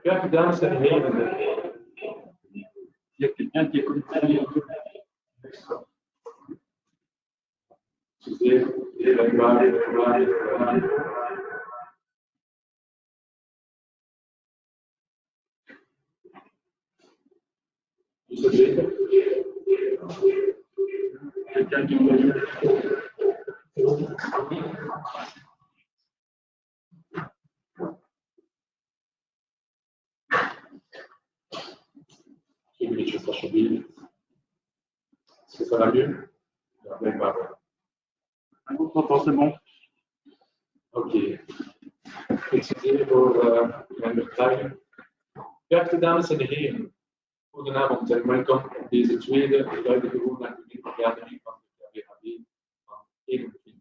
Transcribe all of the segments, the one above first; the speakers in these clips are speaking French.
Kijk, dames en heren. Il y a quelqu'un qui écoute très bien. Quelqu'un qui est-ce que ça va mieux? C'est bon. Ok. Excusez voor mijn vertraging. Geachte dames en heren, goedenavond en welkom op deze tweede gewone activiteitsvergadering van de KVHB van 21.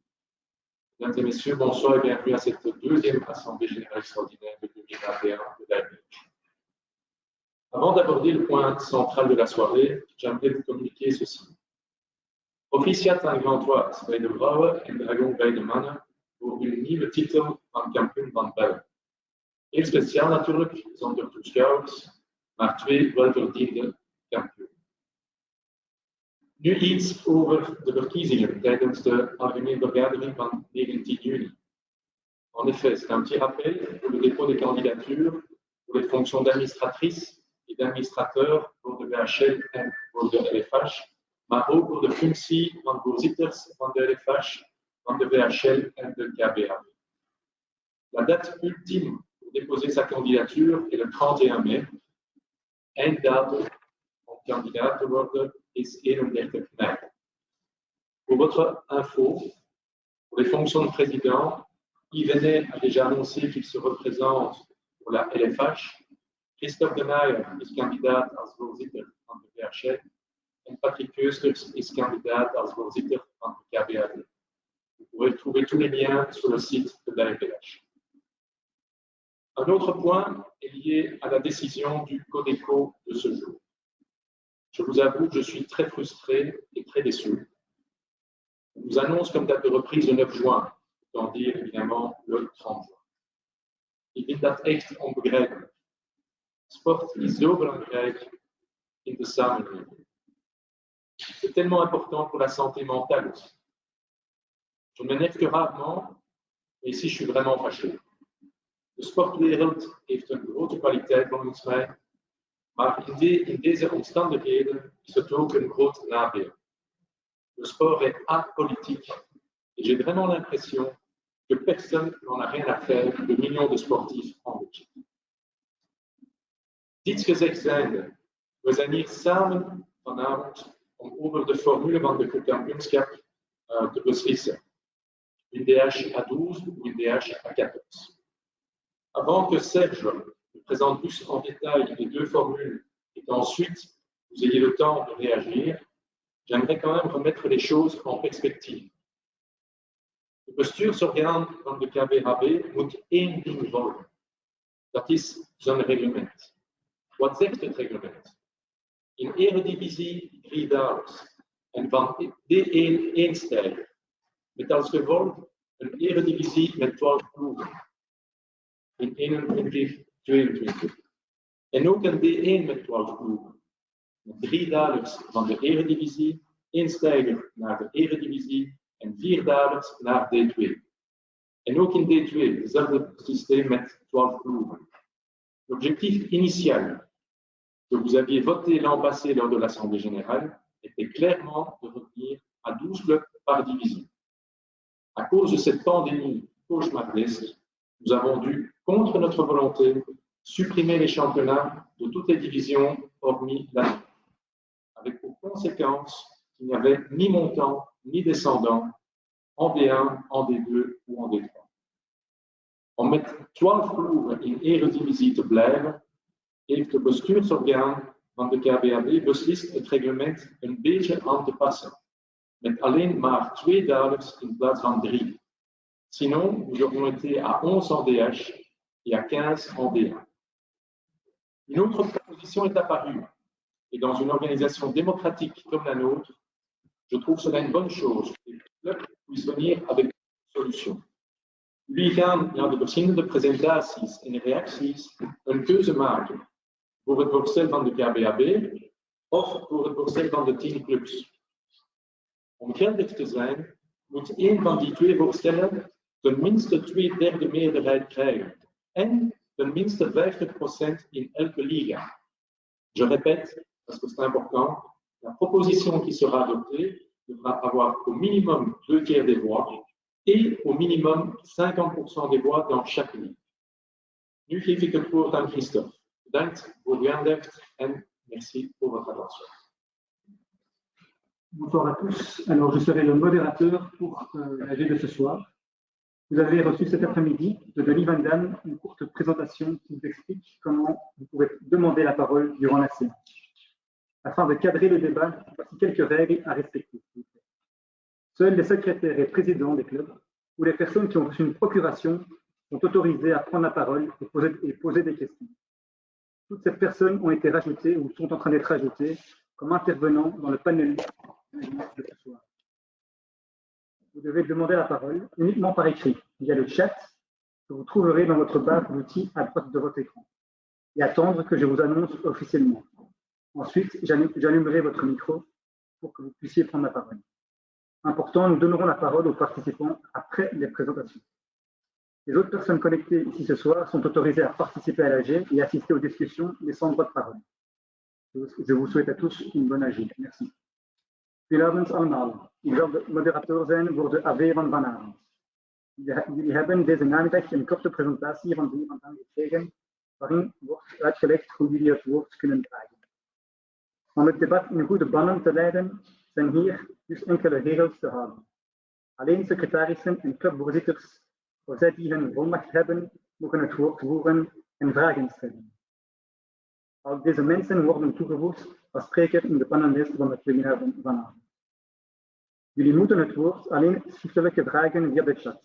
Mesdames et messieurs, bonsoir et bienvenue à cette deuxième assemblée générale extraordinaire de 2021 de l'AMH. Avant d'aborder le point central de la soirée, j'aimerais vous communiquer ceci. Proficiat aan Gantois bij de vrouwen en Dragon bij de mannen voor hun nieuwe titel van kampioen van België. Heel speciaal natuurlijk, zonder toeschouwers, maar twee welverdiende kampioenen. Nu iets over de verkiezingen tijdens de algemene vergadering van 19 juni. En effet, c'est un petit rappel pour le dépôt des candidatures pour les fonctions d'administratrice et d'administrateur voor de VHL en voor de LFH, maar ook voor de functie van voorzitters van de LFH, van de VHL en de KVHB. La date ultime pour déposer sa candidature est le 31 mai. Einddatum om kandidaat te worden is 31 mei. Pour votre info, pour les fonctions de président, Yvenet a déjà annoncé qu'il se représente pour la LFH. Christophe de Meijer is kandidaat als voorzitter van de VHL en Patrick Keusters is kandidaat als voorzitter van de KVHB. Vous pourrez trouver tous les liens sur le site de la LPH. Un autre point est lié à la décision du Codeco de ce jour. Je vous avoue que je suis très frustré et très déçu. On nous annonce comme date de reprise le 9 juin, autant dire évidemment le 30 juin. Ik vind dat echt onbegrijpelijk. Sport is zo belangrijk in de samenleving. C'est tellement important pour la santé mentale aussi. Je ne m'énerve que rarement, mais ici je suis vraiment fâché. De sportwereld heeft een grote kwaliteit volgens mij, maar in deze omstandigheden is het ook een groot nadeel. Le sport est apolitique et j'ai vraiment l'impression que personne n'en a rien à faire de millions de sportifs en Belgique. Dit gezegd zijnde, we zijn hier samen vanavond om over de formule van de kampioenschap te beslissen. Une DH à 12 ou une DH à 14. Avant que Serge ne présente plus en détail les deux formules et qu'ensuite vous ayez le temps de réagir, j'aimerais quand même remettre les choses en perspective. De bestuursorgaan van de KVHB moet één ding volgen. Dat is zijn reglement. Wat zegt het reglement? In eredivisie 3 dames en van D1 1 stijger. Met als gevolg een eredivisie met 12 ploegen. In 21-22. En ook een D1 met 12 ploegen. Met 3 dalers van de eredivisie, 1 stijger naar de eredivisie en 4 dalers naar D2. En ook in D2, hetzelfde systeem met 12 ploegen. L'objectif initial que vous aviez voté l'an passé lors de l'Assemblée générale était clairement de revenir à 12 clubs par division. À cause de cette pandémie cauchemardesque, nous avons dû, contre notre volonté, supprimer les championnats de toutes les divisions hormis la nôtre, avec pour conséquence qu'il n'y avait ni montant ni descendant en D1, en D2 ou en D3. Om met 12 ploegen in eredivisie te blijven, heeft de bestuursorgaan van de KVHB beslist het reglement een beetje aan te passen, met alleen maar 2 dalers in plaats van 3. Sinon, nous aurions été à 11 en DH et à 15 en D1. Une autre proposition est apparue, et dans une organisation démocratique comme la nôtre, je trouve cela une bonne chose que les clubs puisse venir avec une solution. Jullie gaan naar de verschillende presentaties en reacties een keuze maken voor het voorstel van de KBAB of voor het voorstel van de 10 clubs. Om geldig te zijn, moet één van die twee voorstellen tenminste 2/3 meerderheid krijgen en tenminste 50% in elke liga. Je répète, parce que c'est important, la proposition qui sera adoptée devra avoir au minimum 2/3 des voix et au minimum 50% des voix dans chaque ligue. Nu geef ik het woord aan Christophe. Bedankt voor uw aandacht en merci pour votre attention. Bonsoir à tous. Alors, je serai le modérateur pour l'AG de ce soir. Vous avez reçu cet après-midi de Denis Van Damme une courte présentation qui vous explique comment vous pouvez demander la parole durant la séance. Afin de cadrer le débat, voici quelques règles à respecter. Seuls les secrétaires et présidents des clubs ou les personnes qui ont reçu une procuration sont autorisées à prendre la parole et poser des questions. Toutes ces personnes ont été rajoutées ou sont en train d'être rajoutées comme intervenants dans le panel de ce soir. Vous devez demander la parole uniquement par écrit, via le chat que vous trouverez dans votre barre d'outils à droite de votre écran, et attendre que je vous annonce officiellement. Ensuite, j'allumerai votre micro pour que vous puissiez prendre la parole. Important, nous donnerons la parole aux participants après les présentations. Les autres personnes connectées ici ce soir sont autorisées à participer à l'AG et assister aux discussions, mais sans droit de parole. Je vous souhaite à tous une bonne AG. Merci. Goedenavond allemaal. Ik zal de moderator zijn voor de AV van vanavond. Jullie hebben deze namiddag een korte presentatie van Denis Van Damme gekregen, waarin wordt uitgelegd hoe jullie het woord kunnen dragen. Om het debat in goede banen te leiden, zijn hier dus enkele regels te houden. Alleen secretarissen en clubvoorzitters, voor zij die hun volmacht hebben, mogen het woord voeren en vragen stellen. Al deze mensen worden toegevoegd als spreker in de panellijst van het webinar van vanavond. Jullie moeten het woord alleen schriftelijk vragen via de chat,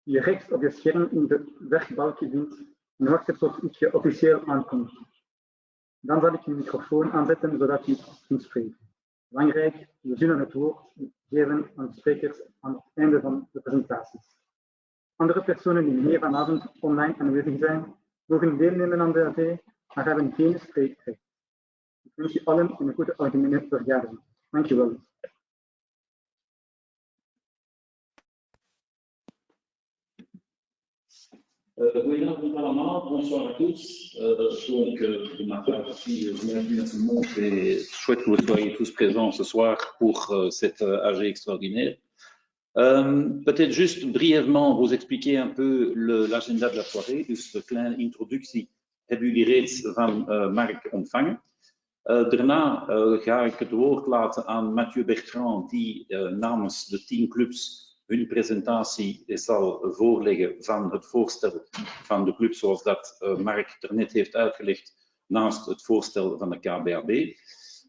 die je rechts op je scherm in de werkbalkje vindt en wachten tot ik je officieel aankondig. Dan zal ik je microfoon aanzetten zodat je kunt spreken. Belangrijk, we zullen het woord geven aan de sprekers aan het einde van de presentaties. Andere personen die hier vanavond online aanwezig zijn, mogen deelnemen aan de AV, maar hebben geen spreekrecht. Ik wens je allen een goede algemene vergadering. Dank je wel. Goedenavond allemaal, bonsoir à tous. Donc, de ma part aussi, bienvenue à tout le monde et chouette que vous soyez tous présents ce soir pour cette AG extraordinaire. Peut-être juste brièvement vous expliquer un peu l'agenda de la soirée. Dus de kleine introductie hebben jullie reeds van Mark ontvangen. Daarna ga ik het woord laten aan Mathieu Bertrand, die namens de 10 clubs hun presentatie zal voorleggen van het voorstel van de club, zoals dat Mark er net heeft uitgelegd, naast het voorstel van de KBAB.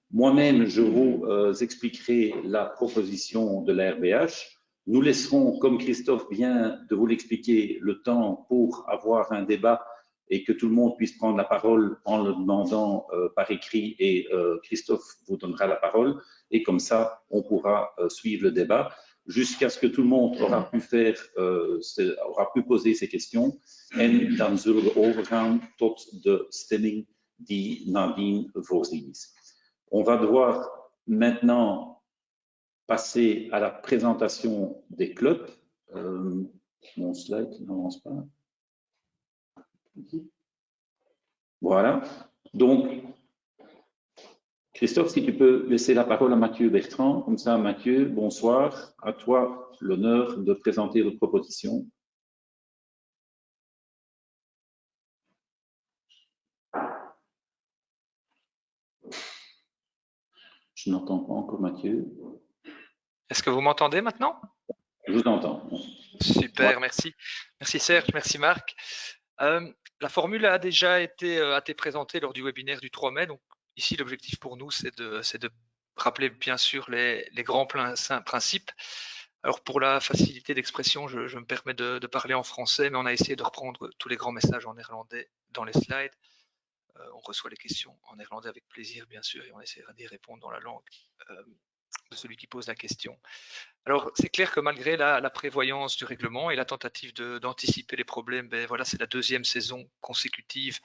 Moi-même, je vous expliquerai la proposition de l'RBH. Nous laisserons, comme Christophe vient de vous l'expliquer, le temps pour avoir un débat et que tout le monde puisse prendre la parole en le demandant par écrit, et Christophe vous donnera la parole, et comme ça, on pourra suivre le débat jusqu'à ce que tout le monde aura pu poser ses questions. En dan zullen we overgaan tot de stemming die nadien voorzien is. On va devoir maintenant passer à la présentation des clubs. Mon slide n'avance pas. Voilà. Donc, Christophe, si tu peux laisser la parole à Mathieu Bertrand. Comme ça, Mathieu, bonsoir. À toi l'honneur de présenter votre proposition. Je n'entends pas encore Mathieu. Est-ce que vous m'entendez maintenant? Je vous entends. Super, merci. Merci Serge, merci Marc. La formule a déjà été présentée lors du webinaire du 3 mai. Donc ici, l'objectif pour nous, c'est de rappeler bien sûr les grands principes. Alors pour la facilité d'expression, je me permets de parler en français, mais on a essayé de reprendre tous les grands messages en néerlandais dans les slides. On reçoit les questions en néerlandais avec plaisir, bien sûr, et on essaiera d'y répondre dans la langue de celui qui pose la question. Alors, c'est clair que malgré la prévoyance du règlement et la tentative d'anticiper les problèmes, ben voilà, c'est la deuxième saison consécutive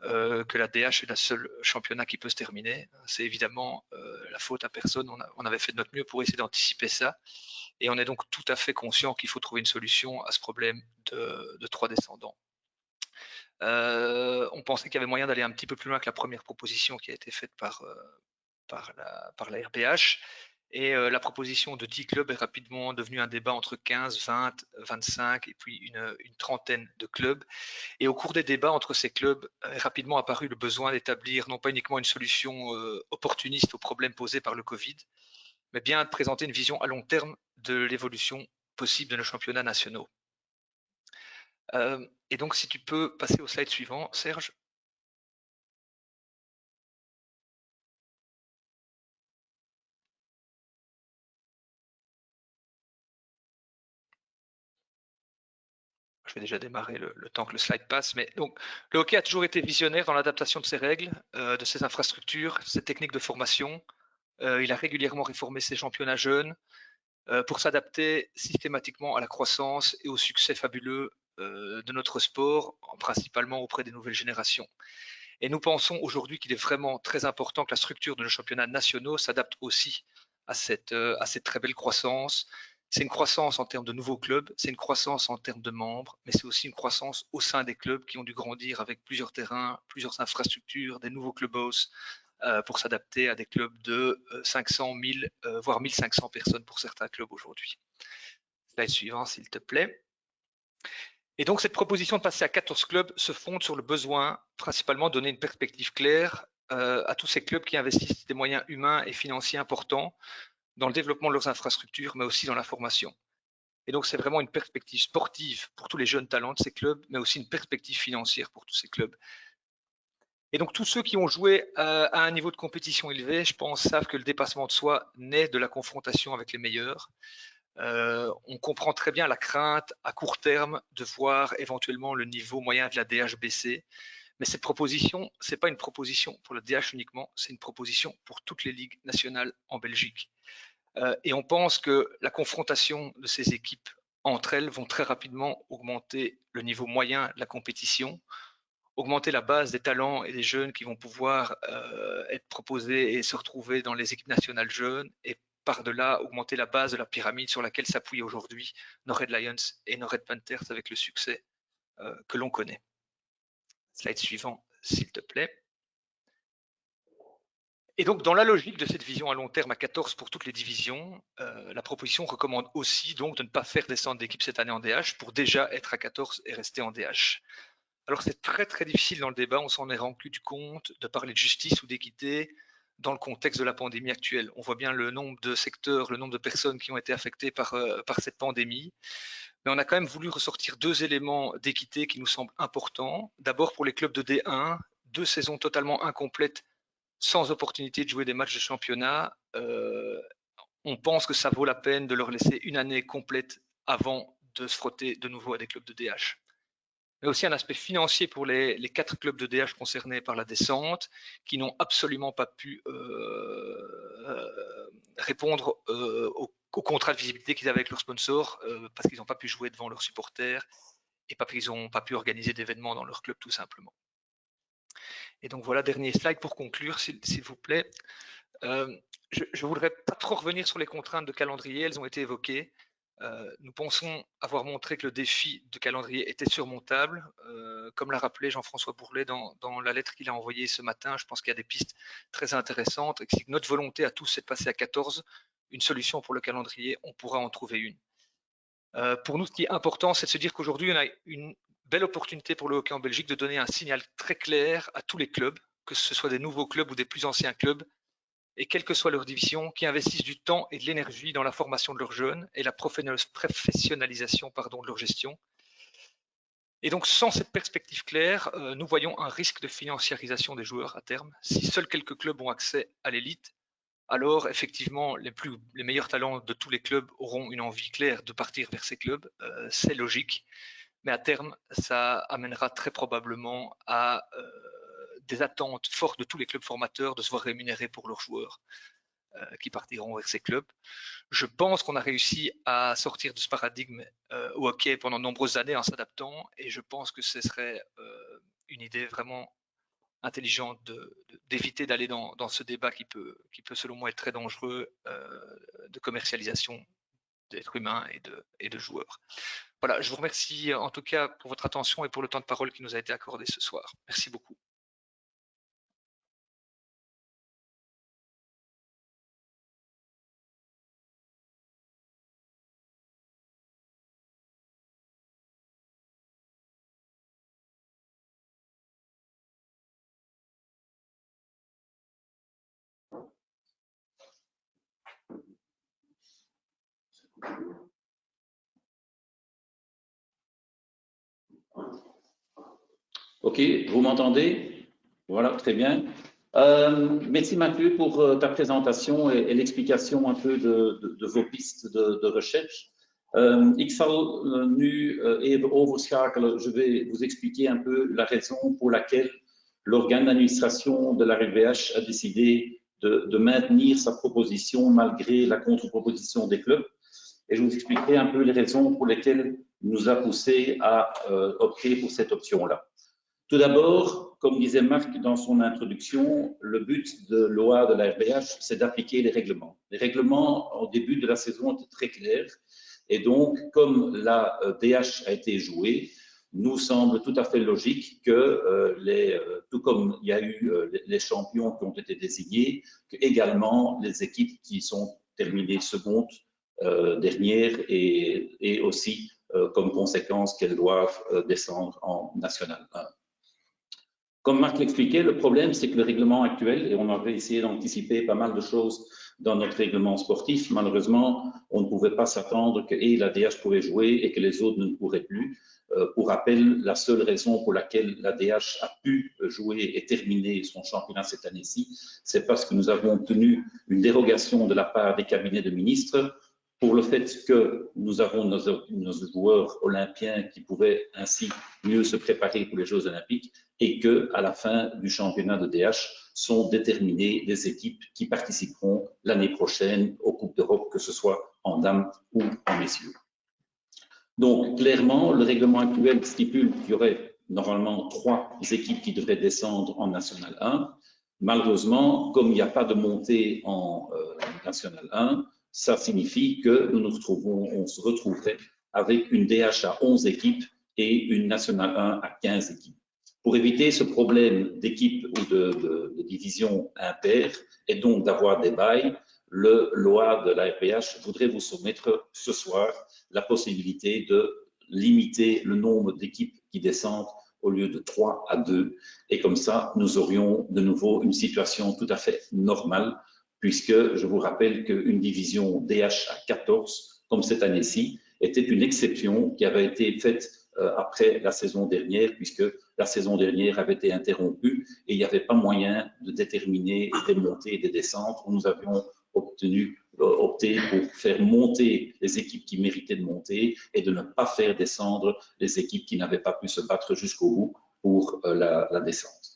que la DH est la seule championnat qui peut se terminer. C'est évidemment la faute à personne. On avait fait de notre mieux pour essayer d'anticiper ça. Et on est donc tout à fait conscient qu'il faut trouver une solution à ce problème de 3 descendants. On pensait qu'il y avait moyen d'aller un petit peu plus loin que la première proposition qui a été faite par la RPH. Et la proposition de 10 clubs est rapidement devenue un débat entre 15, 20, 25 et puis une trentaine de clubs. Et au cours des débats entre ces clubs est rapidement apparu le besoin d'établir non pas uniquement une solution opportuniste aux problèmes posés par le Covid, mais bien de présenter une vision à long terme de l'évolution possible de nos championnats nationaux. Et donc, si tu peux passer au slide suivant, Serge. Je vais déjà démarrer le temps que le slide passe. Mais donc, le hockey a toujours été visionnaire dans l'adaptation de ses règles, de ses infrastructures, ses techniques de formation. Il a régulièrement réformé ses championnats jeunes pour s'adapter systématiquement à la croissance et au succès fabuleux de notre sport, principalement auprès des nouvelles générations. Et nous pensons aujourd'hui qu'il est vraiment très important que la structure de nos championnats nationaux s'adapte aussi à cette très belle croissance. C'est une croissance en termes de nouveaux clubs, c'est une croissance en termes de membres, mais c'est aussi une croissance au sein des clubs qui ont dû grandir avec plusieurs terrains, plusieurs infrastructures, des nouveaux clubhouse pour s'adapter à des clubs de 500, 1000, voire 1500 personnes pour certains clubs aujourd'hui. Slide suivant, s'il te plaît. Et donc, cette proposition de passer à 14 clubs se fonde sur le besoin, principalement, de donner une perspective claire à tous ces clubs qui investissent des moyens humains et financiers importants dans le développement de leurs infrastructures, mais aussi dans la formation. Et donc, c'est vraiment une perspective sportive pour tous les jeunes talents de ces clubs, mais aussi une perspective financière pour tous ces clubs. Et donc, tous ceux qui ont joué à un niveau de compétition élevé, je pense, savent que le dépassement de soi naît de la confrontation avec les meilleurs. On comprend très bien la crainte à court terme de voir éventuellement le niveau moyen de la DH baisser. Mais cette proposition, ce n'est pas une proposition pour le DH uniquement, c'est une proposition pour toutes les ligues nationales en Belgique. Et on pense que la confrontation de ces équipes entre elles vont très rapidement augmenter le niveau moyen de la compétition, augmenter la base des talents et des jeunes qui vont pouvoir être proposés et se retrouver dans les équipes nationales jeunes, et par-delà augmenter la base de la pyramide sur laquelle s'appuient aujourd'hui nos Red Lions et nos Red Panthers avec le succès que l'on connaît. Slide suivant, s'il te plaît. Et donc, dans la logique de cette vision à long terme à 14 pour toutes les divisions, la proposition recommande aussi donc de ne pas faire descendre d'équipe cette année en DH pour déjà être à 14 et rester en DH. Alors, c'est très très difficile dans le débat, on s'en est rendu compte, de parler de justice ou d'équité dans le contexte de la pandémie actuelle. On voit bien le nombre de secteurs, le nombre de personnes qui ont été affectées par cette pandémie. Mais on a quand même voulu ressortir 2 éléments d'équité qui nous semblent importants. D'abord, pour les clubs de D1, 2 saisons totalement incomplètes sans opportunité de jouer des matchs de championnat, on pense que ça vaut la peine de leur laisser une année complète avant de se frotter de nouveau à des clubs de DH. Mais aussi un aspect financier pour les 4 clubs de DH concernés par la descente, qui n'ont absolument pas pu répondre au contrat de visibilité qu'ils avaient avec leurs sponsors, parce qu'ils n'ont pas pu jouer devant leurs supporters et parce qu'ils n'ont pas pu organiser d'événements dans leur club tout simplement. Et donc voilà, dernier slide pour conclure, s'il vous plaît. Je ne voudrais pas trop revenir sur les contraintes de calendrier, elles ont été évoquées. Nous pensons avoir montré que le défi de calendrier était surmontable. Comme l'a rappelé Jean-François Bourlet dans la lettre qu'il a envoyée ce matin, je pense qu'il y a des pistes très intéressantes et que si notre volonté à tous c'est de passer à 14, une solution pour le calendrier, on pourra en trouver une. Pour nous, ce qui est important, c'est de se dire qu'aujourd'hui, on a une belle opportunité pour le hockey en Belgique de donner un signal très clair à tous les clubs, que ce soit des nouveaux clubs ou des plus anciens clubs, et quelle que soit leur division, qui investissent du temps et de l'énergie dans la formation de leurs jeunes et la professionnalisation de leur gestion. Et donc, sans cette perspective claire, nous voyons un risque de financiarisation des joueurs à terme. Si seuls quelques clubs ont accès à l'élite, alors effectivement, les meilleurs talents de tous les clubs auront une envie claire de partir vers ces clubs. C'est logique. Mais à terme, ça amènera très probablement à des attentes fortes de tous les clubs formateurs de se voir rémunérés pour leurs joueurs. qui partiront vers ces clubs. Je pense qu'on a réussi à sortir de ce paradigme au hockey pendant de nombreuses années en s'adaptant, et je pense que ce serait une idée vraiment intelligente d'éviter d'aller dans ce débat qui peut selon moi être très dangereux de commercialisation d'êtres humains et de joueurs. Voilà, je vous remercie en tout cas pour votre attention et pour le temps de parole qui nous a été accordé ce soir. Merci beaucoup. Ok, vous m'entendez? Voilà, très bien. Merci Mathieu pour ta présentation et l'explication un peu de vos pistes de recherche. Ik zal nu even overschakelen. Je vais vous expliquer un peu la raison pour laquelle l'organe d'administration de la RVH a décidé de maintenir sa proposition malgré la contre-proposition des clubs. Et je vous expliquerai un peu les raisons pour lesquelles il nous a poussé à opter pour cette option-là. Tout d'abord, comme disait Marc dans son introduction, le but de loi de la RVH, c'est d'appliquer les règlements. Les règlements, au début de la saison, étaient très clairs. Et donc, comme la DH a été jouée, nous semble tout à fait logique que, tout comme il y a eu les champions qui ont été désignés, que également les équipes qui sont terminées secondes, dernières et aussi comme conséquence qu'elles doivent descendre en National 1. Comme Marc l'expliquait, le problème, c'est que le règlement actuel, et on avait essayé d'anticiper pas mal de choses dans notre règlement sportif, malheureusement, on ne pouvait pas s'attendre que la DH pouvait jouer et que les autres ne pourraient plus. Pour rappel, la seule raison pour laquelle la DH a pu jouer et terminer son championnat cette année-ci, c'est parce que nous avons obtenu une dérogation de la part des cabinets de ministres pour le fait que nous avons nos joueurs olympiens qui pouvaient ainsi mieux se préparer pour les Jeux olympiques et que, à la fin du championnat de DH, sont déterminées des équipes qui participeront l'année prochaine aux Coupes d'Europe, que ce soit en dames ou en messieurs. Donc, clairement, le règlement actuel stipule qu'il y aurait normalement 3 équipes qui devraient descendre en National 1. Malheureusement, comme il n'y a pas de montée en National 1, ça signifie que on se retrouverait avec une DH à 11 équipes et une National 1 à 15 équipes. Pour éviter ce problème d'équipe ou de division impaire et donc d'avoir des bails, le loi de la RVH voudrait vous soumettre ce soir la possibilité de limiter le nombre d'équipes qui descendent au lieu de 3 à 2. Et comme ça, nous aurions de nouveau une situation tout à fait normale, puisque je vous rappelle qu'une division DH à 14, comme cette année-ci, était une exception qui avait été faite après la saison dernière, puisque la saison dernière avait été interrompue et il n'y avait pas moyen de déterminer des montées et des descentes. Nous avions opté pour faire monter les équipes qui méritaient de monter et de ne pas faire descendre les équipes qui n'avaient pas pu se battre jusqu'au bout pour la descente.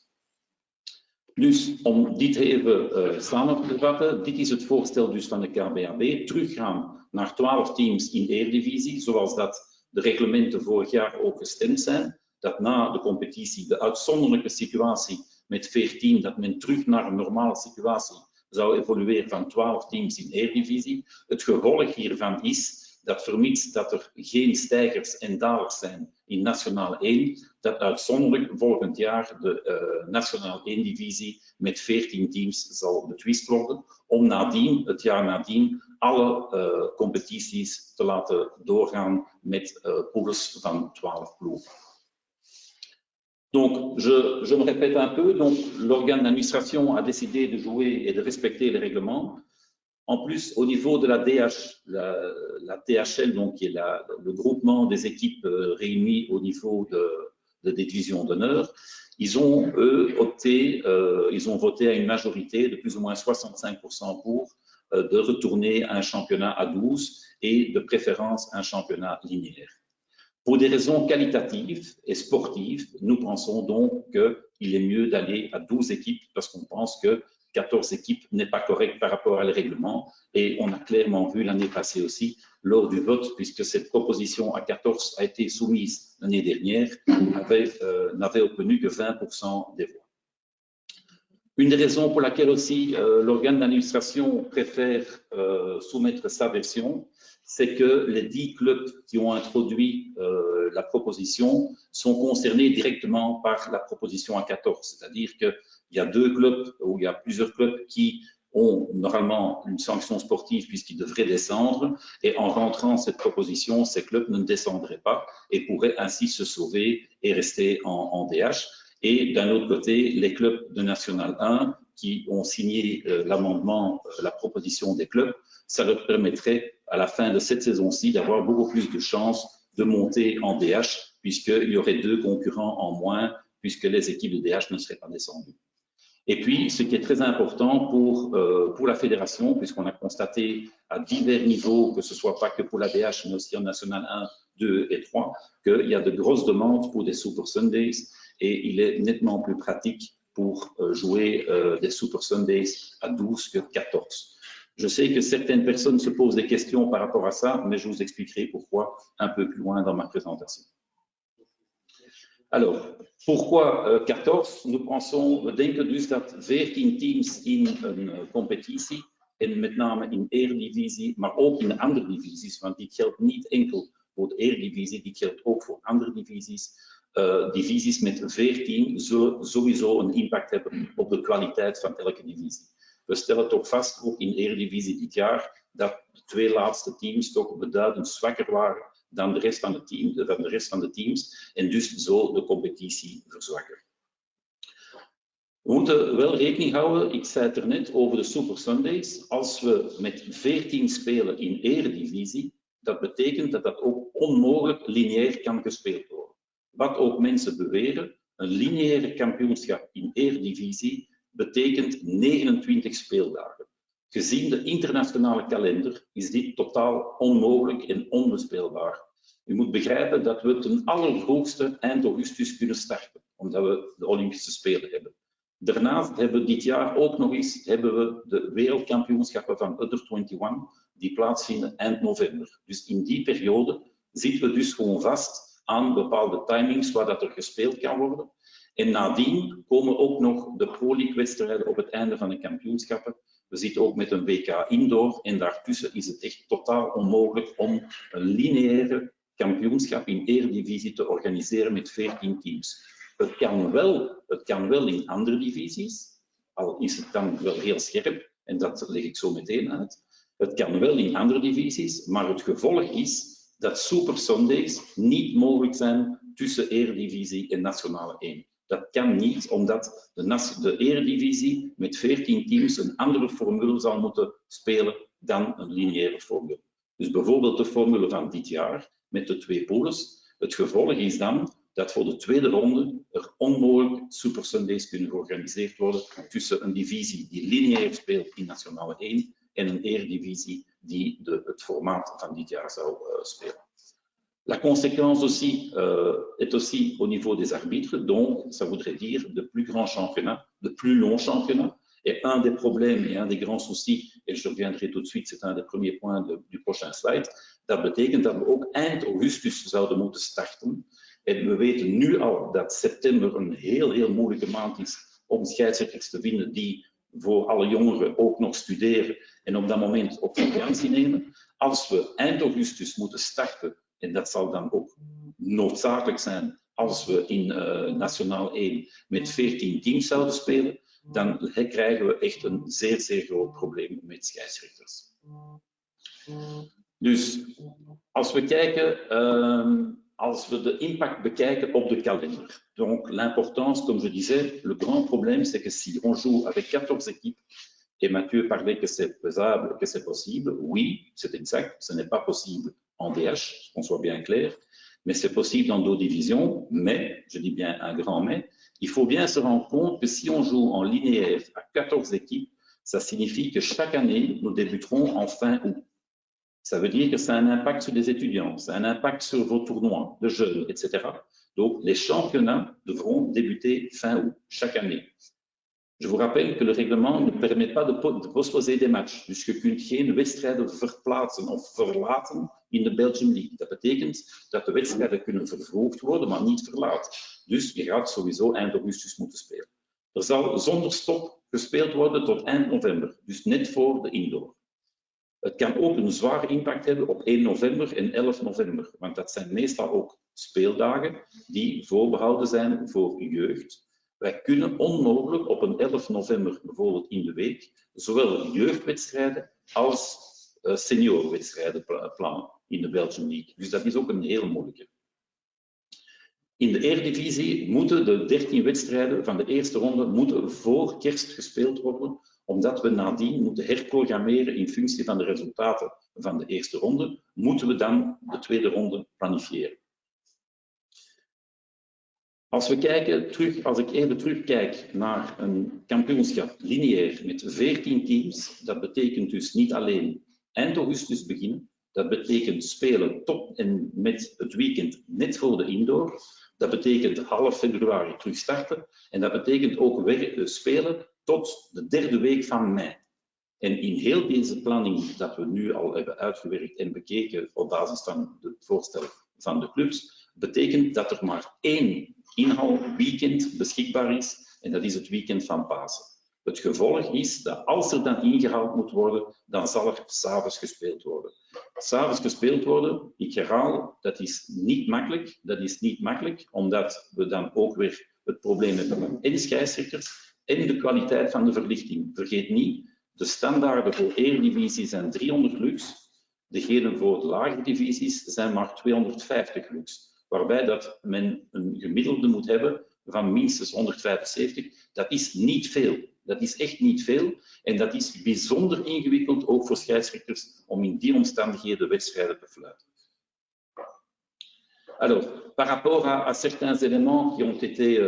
Dus om dit even samen te vatten, dit is het voorstel dus van de KBAB. Teruggaan naar 12 teams in Eredivisie, zoals dat de reglementen vorig jaar ook gestemd zijn. Dat na de competitie de uitzonderlijke situatie met 14, dat men terug naar een normale situatie zou evolueren van 12 teams in Eredivisie. Het gevolg hiervan is dat vermits dat er geen stijgers en dalers zijn in Nationaal 1, dat uitzonderlijk volgend jaar de Nationaal 1-divisie met 14 teams zal betwist worden, om nadien, het jaar nadien, alle competities te laten doorgaan met pools van 12 ploegen. Donc, je me répète un peu, donc l'organe d'administration a décidé de jouer et de respecter les règlements. En plus, au niveau de la DH, la THL, donc, qui est le groupement des équipes réunies au niveau des divisions d'honneur, ils ont, eux, ils ont voté à une majorité de plus ou moins 65% pour de retourner à un championnat à 12 et de préférence un championnat linéaire. Pour des raisons qualitatives et sportives, nous pensons donc qu'il est mieux d'aller à 12 équipes parce qu'on pense que 14 équipes n'est pas correct par rapport au règlement. Et on a clairement vu l'année passée aussi, lors du vote, puisque cette proposition à 14 a été soumise l'année dernière, n'avait obtenu que 20% des voix. Une des raisons pour laquelle aussi l'organe d'administration préfère soumettre sa version, c'est que les 10 clubs qui ont introduit la proposition sont concernés directement par la proposition à 14. C'est-à-dire qu'il y a 2 clubs ou il y a plusieurs clubs qui ont normalement une sanction sportive puisqu'ils devraient descendre, et en rentrant cette proposition, ces clubs ne descendraient pas et pourraient ainsi se sauver et rester en DH. Et d'un autre côté, les clubs de National 1 qui ont signé l'amendement, la proposition des clubs, ça leur permettrait à la fin de cette saison-ci d'avoir beaucoup plus de chances de monter en DH, puisqu'il y aurait 2 concurrents en moins, puisque les équipes de DH ne seraient pas descendues. Et puis, ce qui est très important pour la fédération, puisqu'on a constaté à divers niveaux, que ce soit pas que pour la DH, mais aussi en National 1, 2 et 3, qu'il y a de grosses demandes pour des Super Sundays, et il est nettement plus pratique pour jouer des Super Sundays à 12 que 14. Je sais que certaines personnes se posent des questions par rapport à ça, mais je vous expliquerai pourquoi un peu plus loin dans ma présentation. Alors, pourquoi 14? We denken dus dat 14 teams in een competitie, en met name in Eredivisie, maar ook in de andere divisies, want die geldt niet enkel voor de Eredivisie, die geldt ook voor andere divisies. Divisies met 14 zullen sowieso een impact hebben op de kwaliteit van elke divisie. We stellen toch vast, ook in Eredivisie dit jaar, dat de 2 laatste teams toch beduidend zwakker waren dan de rest van de teams en dus zo de competitie verzwakken. We moeten wel rekening houden, ik zei het er net over de Super Sundays, als we met 14 spelen in Eredivisie, dat betekent dat dat ook onmogelijk lineair kan gespeeld worden. Wat ook mensen beweren, een lineaire kampioenschap in Eredivisie betekent 29 speeldagen. Gezien de internationale kalender is dit totaal onmogelijk en onbespeelbaar. U moet begrijpen dat we ten allervroegste eind augustus kunnen starten, omdat we de Olympische Spelen hebben. Daarnaast hebben we dit jaar ook nog eens de wereldkampioenschappen van Under 21 die plaatsvinden eind november. Dus in die periode zitten we dus gewoon vast aan bepaalde timings waar dat er gespeeld kan worden. En nadien komen ook nog de Pro League-wedstrijden op het einde van de kampioenschappen. We zitten ook met een WK Indoor en daartussen is het echt totaal onmogelijk om een lineaire kampioenschap in Eredivisie te organiseren met 14 teams. Het kan wel in andere divisies, al is het dan wel heel scherp, en dat leg ik zo meteen uit. Het kan wel in andere divisies, maar het gevolg is dat Super Sundays niet mogelijk zijn tussen Eredivisie en Nationale 1. Dat kan niet, omdat de Eredivisie met 14 teams een andere formule zal moeten spelen dan een lineaire formule. Dus bijvoorbeeld de formule van dit jaar met de 2 poules. Het gevolg is dan dat voor de tweede ronde er onmogelijk Super Sundays kunnen georganiseerd worden tussen een divisie die lineair speelt in Nationale 1 en een Eredivisie die het formaat van dit jaar zou spelen. La conséquence aussi est aussi au niveau des arbitres, donc ça voudrait dire de plus grands championnats, de plus longs championnats. Et un des problèmes et un des grands soucis, et je reviendrai tout de suite, c'est un des premiers points du prochain slide, dat betekent dat we ook eind augustus zouden moeten starten. En we weten nu al dat september een heel moeilijke maand is om scheidsrechters te vinden die voor alle jongeren ook nog studeren en op dat moment op vakantie nemen. Als we eind augustus moeten starten, en dat zal dan ook noodzakelijk zijn als we in Nationaal 1 met 14 teams zouden spelen, dan krijgen we echt een zeer groot probleem met scheidsrechters. Dus als we kijken, als we de impact bekijken op de kalender. Donc l'importance, comme je disais, le grand problème c'est que si on joue avec 14 équipes, et Mathieu parlait que c'est faisable, que c'est possible, oui, c'est exact, ce n'est pas possible en DH, qu'on soit bien clair, mais c'est possible dans d'autres divisions, mais, je dis bien un grand mais, il faut bien se rendre compte que si on joue en linéaire à 14 équipes, ça signifie que chaque année, nous débuterons en fin août. Ça veut dire que ça a un impact sur les étudiants, ça a un impact sur vos tournois de jeunes, etc. Donc, les championnats devront débuter fin août chaque année. Je vous rappelle que le règlement ne permet pas de postposer des matchs. Dus je kunt geen wedstrijden verplaatsen of verlaten in de Belgium League. Dat betekent dat de wedstrijden kunnen vervroegd worden, maar niet verlaten. Dus je gaat sowieso eind augustus moeten spelen. Er zal zonder stop gespeeld worden tot eind november, dus net voor de indoor. Het kan ook een zware impact hebben op 1 november en 11 november, want dat zijn meestal ook speeldagen die voorbehouden zijn voor jeugd. Wij kunnen onmogelijk op een 11 november bijvoorbeeld in de week zowel jeugdwedstrijden als seniorwedstrijden plannen in de Belgian League. Dus dat is ook een heel moeilijke. In de Eredivisie moeten de 13 wedstrijden van de eerste ronde moeten voor kerst gespeeld worden, omdat we nadien moeten herprogrammeren in functie van de resultaten van de eerste ronde, moeten we dan de tweede ronde planifiëren. Als ik even terugkijk naar een kampioenschap lineair met 14 teams, dat betekent dus niet alleen eind augustus beginnen, dat betekent spelen tot en met het weekend net voor de indoor, dat betekent half februari terug starten en dat betekent ook spelen tot de derde week van mei. En in heel deze planning dat we nu al hebben uitgewerkt en bekeken op basis van het voorstel van de clubs, betekent dat er maar 1 inhaalweekend beschikbaar is en dat is het weekend van Pasen. Het gevolg is dat als er dan ingehaald moet worden, dan zal er 's avonds gespeeld worden. 's Avonds gespeeld worden, ik herhaal, dat is niet makkelijk. Dat is niet makkelijk, omdat we dan ook weer het probleem hebben en scheidsrechters en de kwaliteit van de verlichting. Vergeet niet, de standaarden voor Eredivisie zijn 300 lux. Degene voor de lagere divisies zijn maar 250 lux. Waarbij dat men een gemiddelde moet hebben van minstens 175. Dat is niet veel. Dat is echt niet veel. En dat is bijzonder ingewikkeld, ook voor scheidsrechters, om in die omstandigheden wedstrijden te fluiten. Alors, par rapport à certains éléments qui ont été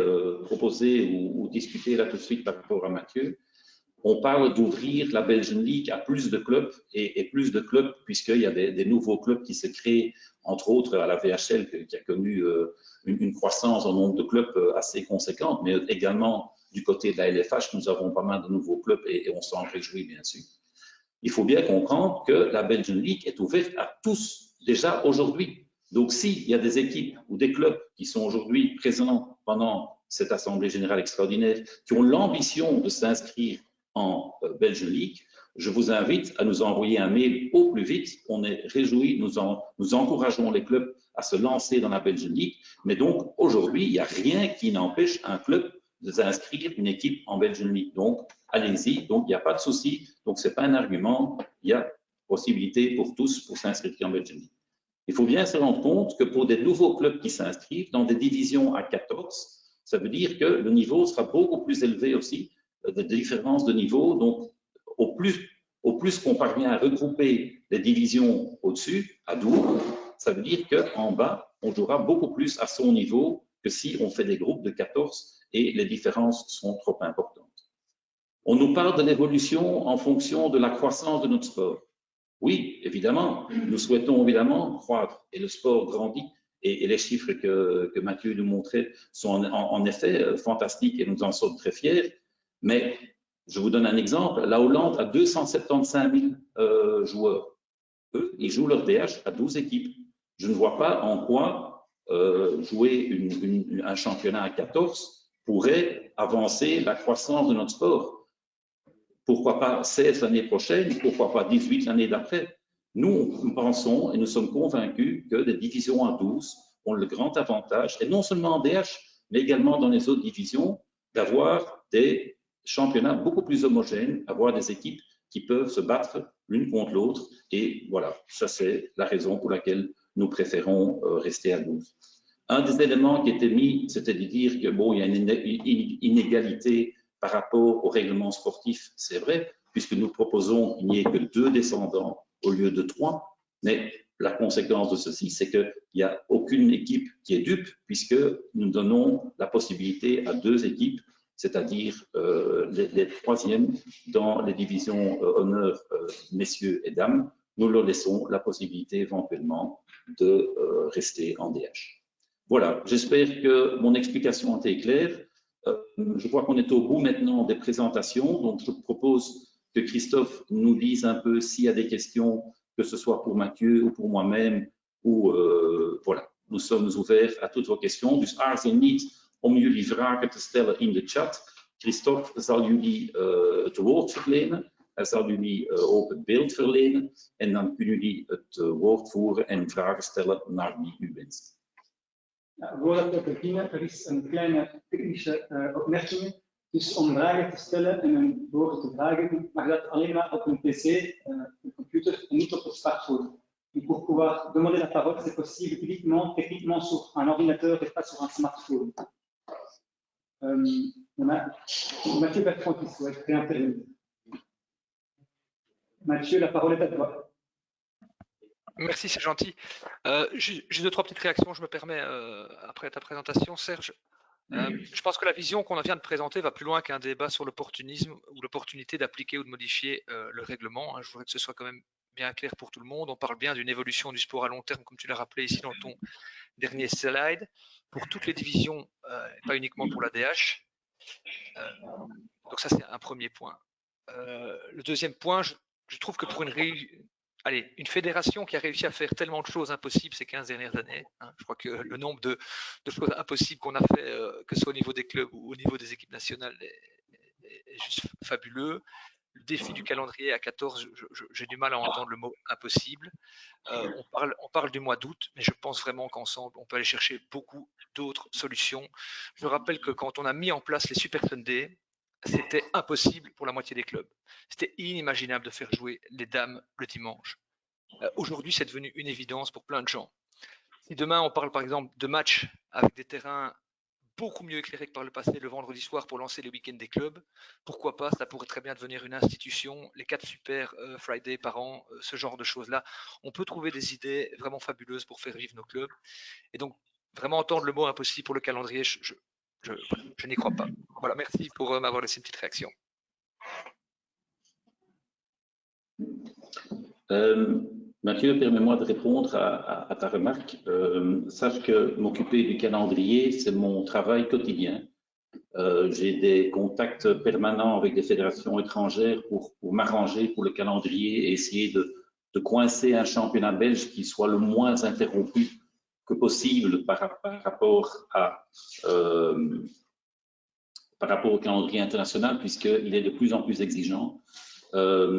proposés ou discutés là tout de suite par rapport à Mathieu, on parle d'ouvrir la Belgian League à plus de clubs et plus de clubs puisqu'il y a des nouveaux clubs qui se créent, entre autres à la VHL qui a connu une croissance en nombre de clubs assez conséquente, mais également du côté de la LFH, nous avons pas mal de nouveaux clubs et on s'en réjouit bien sûr. Il faut bien comprendre que la Belgian League est ouverte à tous déjà aujourd'hui. Donc s'il y a des équipes ou des clubs qui sont aujourd'hui présents pendant cette Assemblée Générale Extraordinaire, qui ont l'ambition de s'inscrire en Belgian League, je vous invite à nous envoyer un mail au plus vite. On est réjouis, nous encourageons les clubs à se lancer dans la Belgian League. Mais donc, aujourd'hui, il n'y a rien qui n'empêche un club de s'inscrire une équipe en Belgian League. Donc, allez-y. Donc, il n'y a pas de souci. Donc, ce n'est pas un argument. Il y a possibilité pour tous pour s'inscrire en Belgian League. Il faut bien se rendre compte que pour des nouveaux clubs qui s'inscrivent dans des divisions à 14, ça veut dire que le niveau sera beaucoup plus élevé aussi, de différence de niveau. Donc, au plus qu'on parvient à regrouper les divisions au-dessus, à 12, ça veut dire qu'en bas, on jouera beaucoup plus à son niveau que si on fait des groupes de 14 et les différences sont trop importantes. On nous parle de l'évolution en fonction de la croissance de notre sport. Oui, évidemment, nous souhaitons évidemment croître et le sport grandit et les chiffres que Mathieu nous montrait sont en effet fantastiques et nous en sommes très fiers. Mais je vous donne un exemple, la Hollande a 275 000 joueurs. Eux, ils jouent leur DH à 12 équipes. Je ne vois pas en quoi jouer un championnat à 14 pourrait avancer la croissance de notre sport. Pourquoi pas 16 l'année prochaine, pourquoi pas 18 l'année d'après? Nous pensons et nous sommes convaincus que des divisions à 12 ont le grand avantage, et non seulement en DH, mais également dans les autres divisions, d'avoir des championnats beaucoup plus homogènes, avoir des équipes qui peuvent se battre l'une contre l'autre. Et voilà, ça c'est la raison pour laquelle nous préférons rester à 12. Un des éléments qui était mis, c'était de dire que bon, il y a une inégalité par rapport au règlement sportif, c'est vrai, puisque nous proposons qu'il n'y ait que 2 descendants au lieu de 3, mais la conséquence de ceci, c'est qu'il n'y a aucune équipe qui est dupe, puisque nous donnons la possibilité à 2 équipes, c'est-à-dire les troisièmes dans les divisions honneur messieurs et dames, nous leur laissons la possibilité éventuellement de rester en DH. Voilà, j'espère que mon explication a été claire. Je crois qu'on est au bout maintenant des présentations, donc je propose que Christophe nous dise un peu s'il y a des questions, que ce soit pour Mathieu ou pour moi-même, ou voilà, nous sommes ouverts à toutes vos questions. Dus aarzel niet om jullie vragen te stellen in de chat. Christophe zal jullie het woord verlenen, hij zal jullie ook het beeld verlenen en dan kunnen jullie het woord voeren en vragen stellen naar wie u wenst. Voordat we beginnen, er is een kleine technische opmerking. Dus om vragen te stellen en een woord te vragen, mag dat alleen maar op een PC, een computer en niet op een smartphone. Et pour pouvoir demander la parole, c'est possible uniquement techniquement sur un ordinateur et pas sur un smartphone. On a Mathieu Bertrand qui souhaite réintervenir. Mathieu, la parole est à toi. Merci, c'est gentil. J'ai deux, trois petites réactions, je me permets, après ta présentation, Serge. Je pense que la vision qu'on vient de présenter va plus loin qu'un débat sur l'opportunisme ou l'opportunité d'appliquer ou de modifier le règlement. Je voudrais que ce soit quand même bien clair pour tout le monde. On parle bien d'une évolution du sport à long terme, comme tu l'as rappelé ici dans ton dernier slide, pour toutes les divisions, pas uniquement pour la DH. Donc ça, c'est un premier point. Le deuxième point, je trouve que pour une fédération qui a réussi à faire tellement de choses impossibles ces 15 dernières années, je crois que le nombre de choses impossibles qu'on a fait, que ce soit au niveau des clubs ou au niveau des équipes nationales, est juste fabuleux. Le défi du calendrier à 14, j'ai du mal à entendre le mot impossible. On parle du mois d'août, mais je pense vraiment qu'ensemble, on peut aller chercher beaucoup d'autres solutions. Je me rappelle que quand on a mis en place les Super Sunday, c'était impossible pour la moitié des clubs. C'était inimaginable de faire jouer les dames le dimanche. Aujourd'hui, c'est devenu une évidence pour plein de gens. Si demain, on parle par exemple de matchs avec des terrains beaucoup mieux éclairés que par le passé le vendredi soir pour lancer les week-ends des clubs, pourquoi pas, ça pourrait très bien devenir une institution, les 4 Super Friday par an, ce genre de choses-là. On peut trouver des idées vraiment fabuleuses pour faire vivre nos clubs. Et donc, vraiment entendre le mot impossible pour le calendrier, je n'y crois pas. Voilà, merci pour m'avoir laissé une petite réaction. Mathieu, permets-moi de répondre à ta remarque. Sache que m'occuper du calendrier, c'est mon travail quotidien. J'ai des contacts permanents avec des fédérations étrangères pour m'arranger pour le calendrier et essayer de coincer un championnat belge qui soit le moins interrompu que possible par rapport au calendrier international, puisqu'il est de plus en plus exigeant.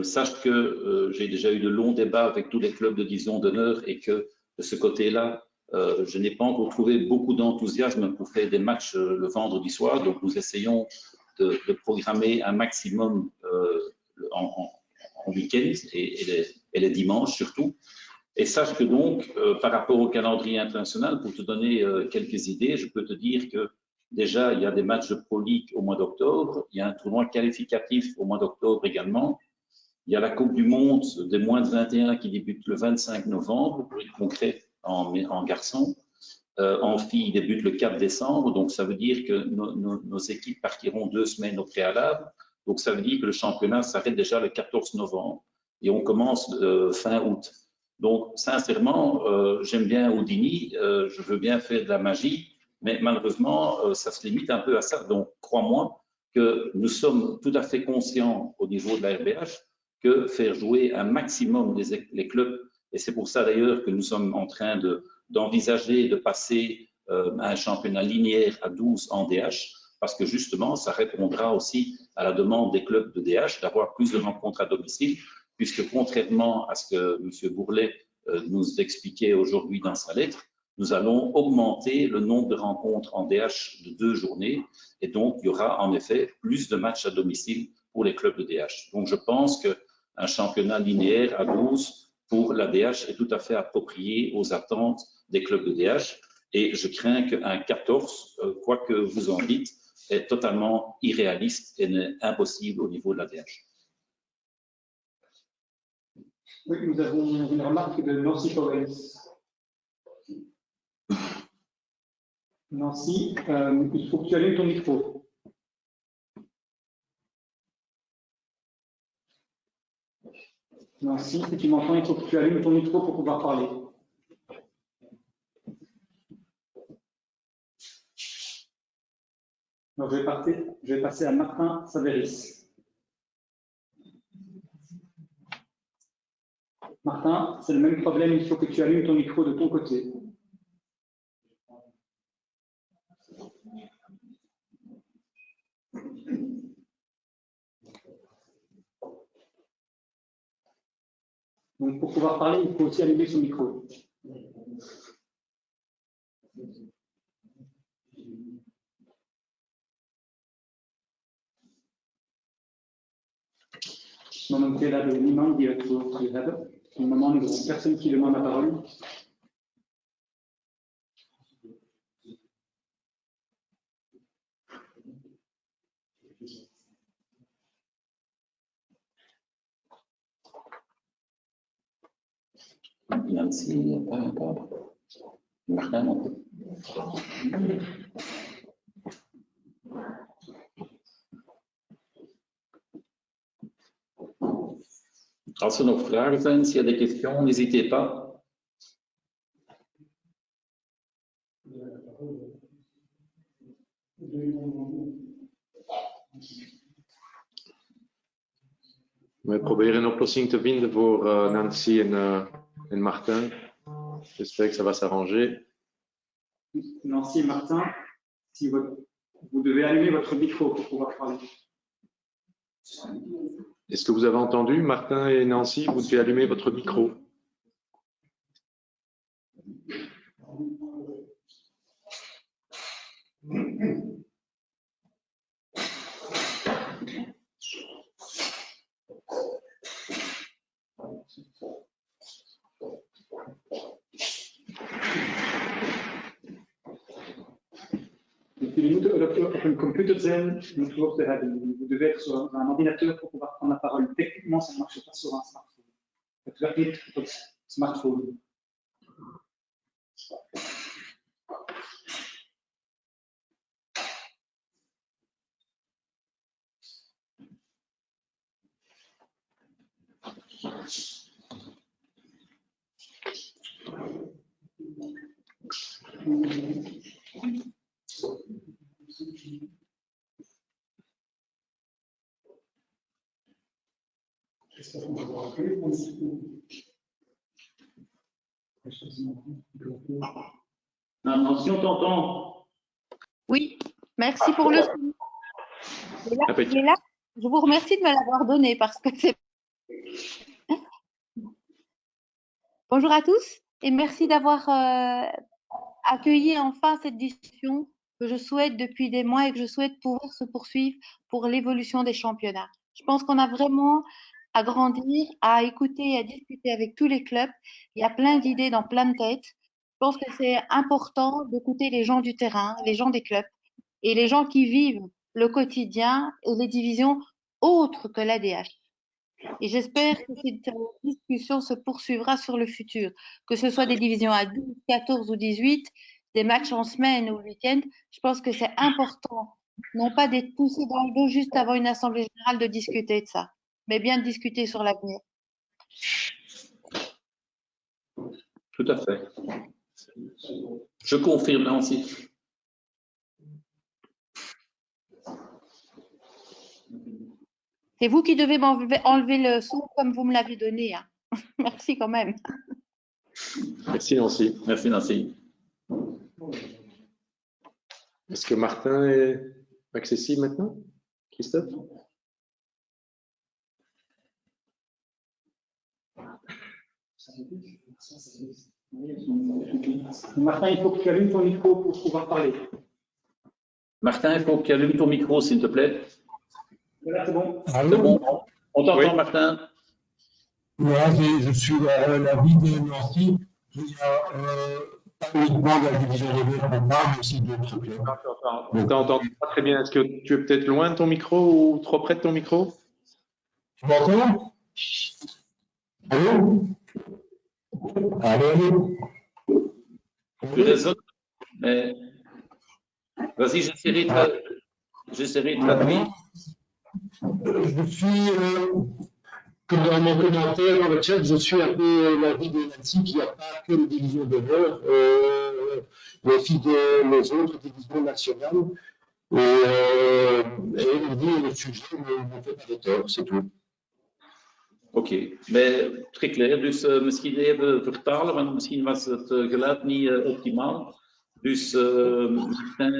Sache que j'ai déjà eu de longs débats avec tous les clubs de division d'honneur et que de ce côté-là, je n'ai pas encore trouvé beaucoup d'enthousiasme pour faire des matchs le vendredi soir. Donc, nous essayons de programmer un maximum en week-end et les dimanches surtout. Et sache que donc, par rapport au calendrier international, pour te donner quelques idées, je peux te dire que déjà, il y a des matchs de Pro League au mois d'octobre. Il y a un tournoi qualificatif au mois d'octobre également. Il y a la Coupe du Monde des moins de 21 qui débute le 25 novembre, pour être concret en garçon. En filles, il débute le 4 décembre. Donc, ça veut dire que nos équipes partiront 2 semaines au préalable. Donc, ça veut dire que le championnat s'arrête déjà le 14 novembre. Et on commence fin août. Donc, sincèrement, j'aime bien Houdini. Je veux bien faire de la magie. Mais malheureusement, ça se limite un peu à ça. Donc, crois-moi que nous sommes tout à fait conscients au niveau de la RBH que faire jouer un maximum les clubs, et c'est pour ça d'ailleurs que nous sommes en train d'envisager de passer à un championnat linéaire à 12 en DH, parce que justement, ça répondra aussi à la demande des clubs de DH d'avoir plus de rencontres à domicile, puisque contrairement à ce que M. Bourlet nous expliquait aujourd'hui dans sa lettre, nous allons augmenter le nombre de rencontres en DH de 2 journées et donc il y aura en effet plus de matchs à domicile pour les clubs de DH. Donc je pense qu'un championnat linéaire à 12 pour la DH est tout à fait approprié aux attentes des clubs de DH et je crains qu'un 14, quoi que vous en dites, est totalement irréaliste et impossible au niveau de la DH. Oui, nous avons une remarque de Nancy Powell. Nancy, il faut que tu allumes ton micro. Nancy, si tu m'entends, il faut que tu allumes ton micro pour pouvoir parler. Alors, je vais passer à Martin Saveris. Martin, c'est le même problème, il faut que tu allumes ton micro de ton côté. Donc, pour pouvoir parler, il faut aussi allumer son micro. Donc, tu es là, l'imam qui est au moment de personne qui demande la parole. Nancy, pas encore. Martin, non plus. Als er nog vragen zijn, s'il y a des questions, n'hésitez pas. We proberen een oplossing te vinden voor Nancy en Martin. J'espère que ça va s'arranger. Nancy et Martin, si vous devez allumer votre micro pour pouvoir parler. Est-ce que vous avez entendu, Martin et Nancy, vous devez allumer votre micro. Jullie moeten op een computer zijn, moet te hebben. Vous devez être sur un ordinateur pour pouvoir prendre la parole. Techniquement, ça ne marche pas sur un smartphone. Het werkt niet op het smartphone. Nancy, on t'entend. Oui, merci pour le son. Il est là. Je vous remercie de me l'avoir donné parce que c'est. Bonjour à tous et merci d'avoir accueilli enfin cette discussion que je souhaite depuis des mois et que je souhaite pouvoir se poursuivre pour l'évolution des championnats. Je pense qu'on a vraiment à grandir, à écouter et à discuter avec tous les clubs. Il y a plein d'idées dans plein de têtes. Je pense que c'est important d'écouter les gens du terrain, les gens des clubs et les gens qui vivent le quotidien et les divisions autres que l'ADH. Et j'espère que cette discussion se poursuivra sur le futur, que ce soit des divisions à 12, 14 ou 18, des matchs en semaine ou le week-end. Je pense que c'est important, non pas d'être poussé dans le dos juste avant une assemblée générale de discuter de ça, mais bien de discuter sur l'avenir. Tout à fait. Je confirme, Nancy. C'est vous qui devez enlever le son comme vous me l'avez donné. Hein. Merci quand même. Merci Nancy. Merci, Nancy. Est-ce que Martin est accessible maintenant, Christophe? Martin, il faut que tu allumes ton micro pour pouvoir parler. Martin, il faut que tu allumes ton micro, s'il te plaît. Voilà, c'est bon. C'est bon. On t'entend, Oui. Martin. Voilà, je suis l'avis de Nancy. Il n'y a pas uniquement de la division de l'Europe, mais aussi d'autres clubs. On t'entend pas très bien. Est-ce que tu es peut-être loin de ton micro ou trop près de ton micro? Tu m'entends? Allô? Allô? Tu résonnes, mais vas-y, j'essaierai de traduire. Je suis, comme dans mon commentaire dans le chat, je suis un peu l'avis de Nancy qu'il n'y a pas que les divisions d'honneur, mais aussi les autres divisions nationales. Et le sujet ne fait pas de tort, c'est tout. Oké, très clair. Dus misschien even vertalen, want misschien was het geluid niet optimaal. Dus Martin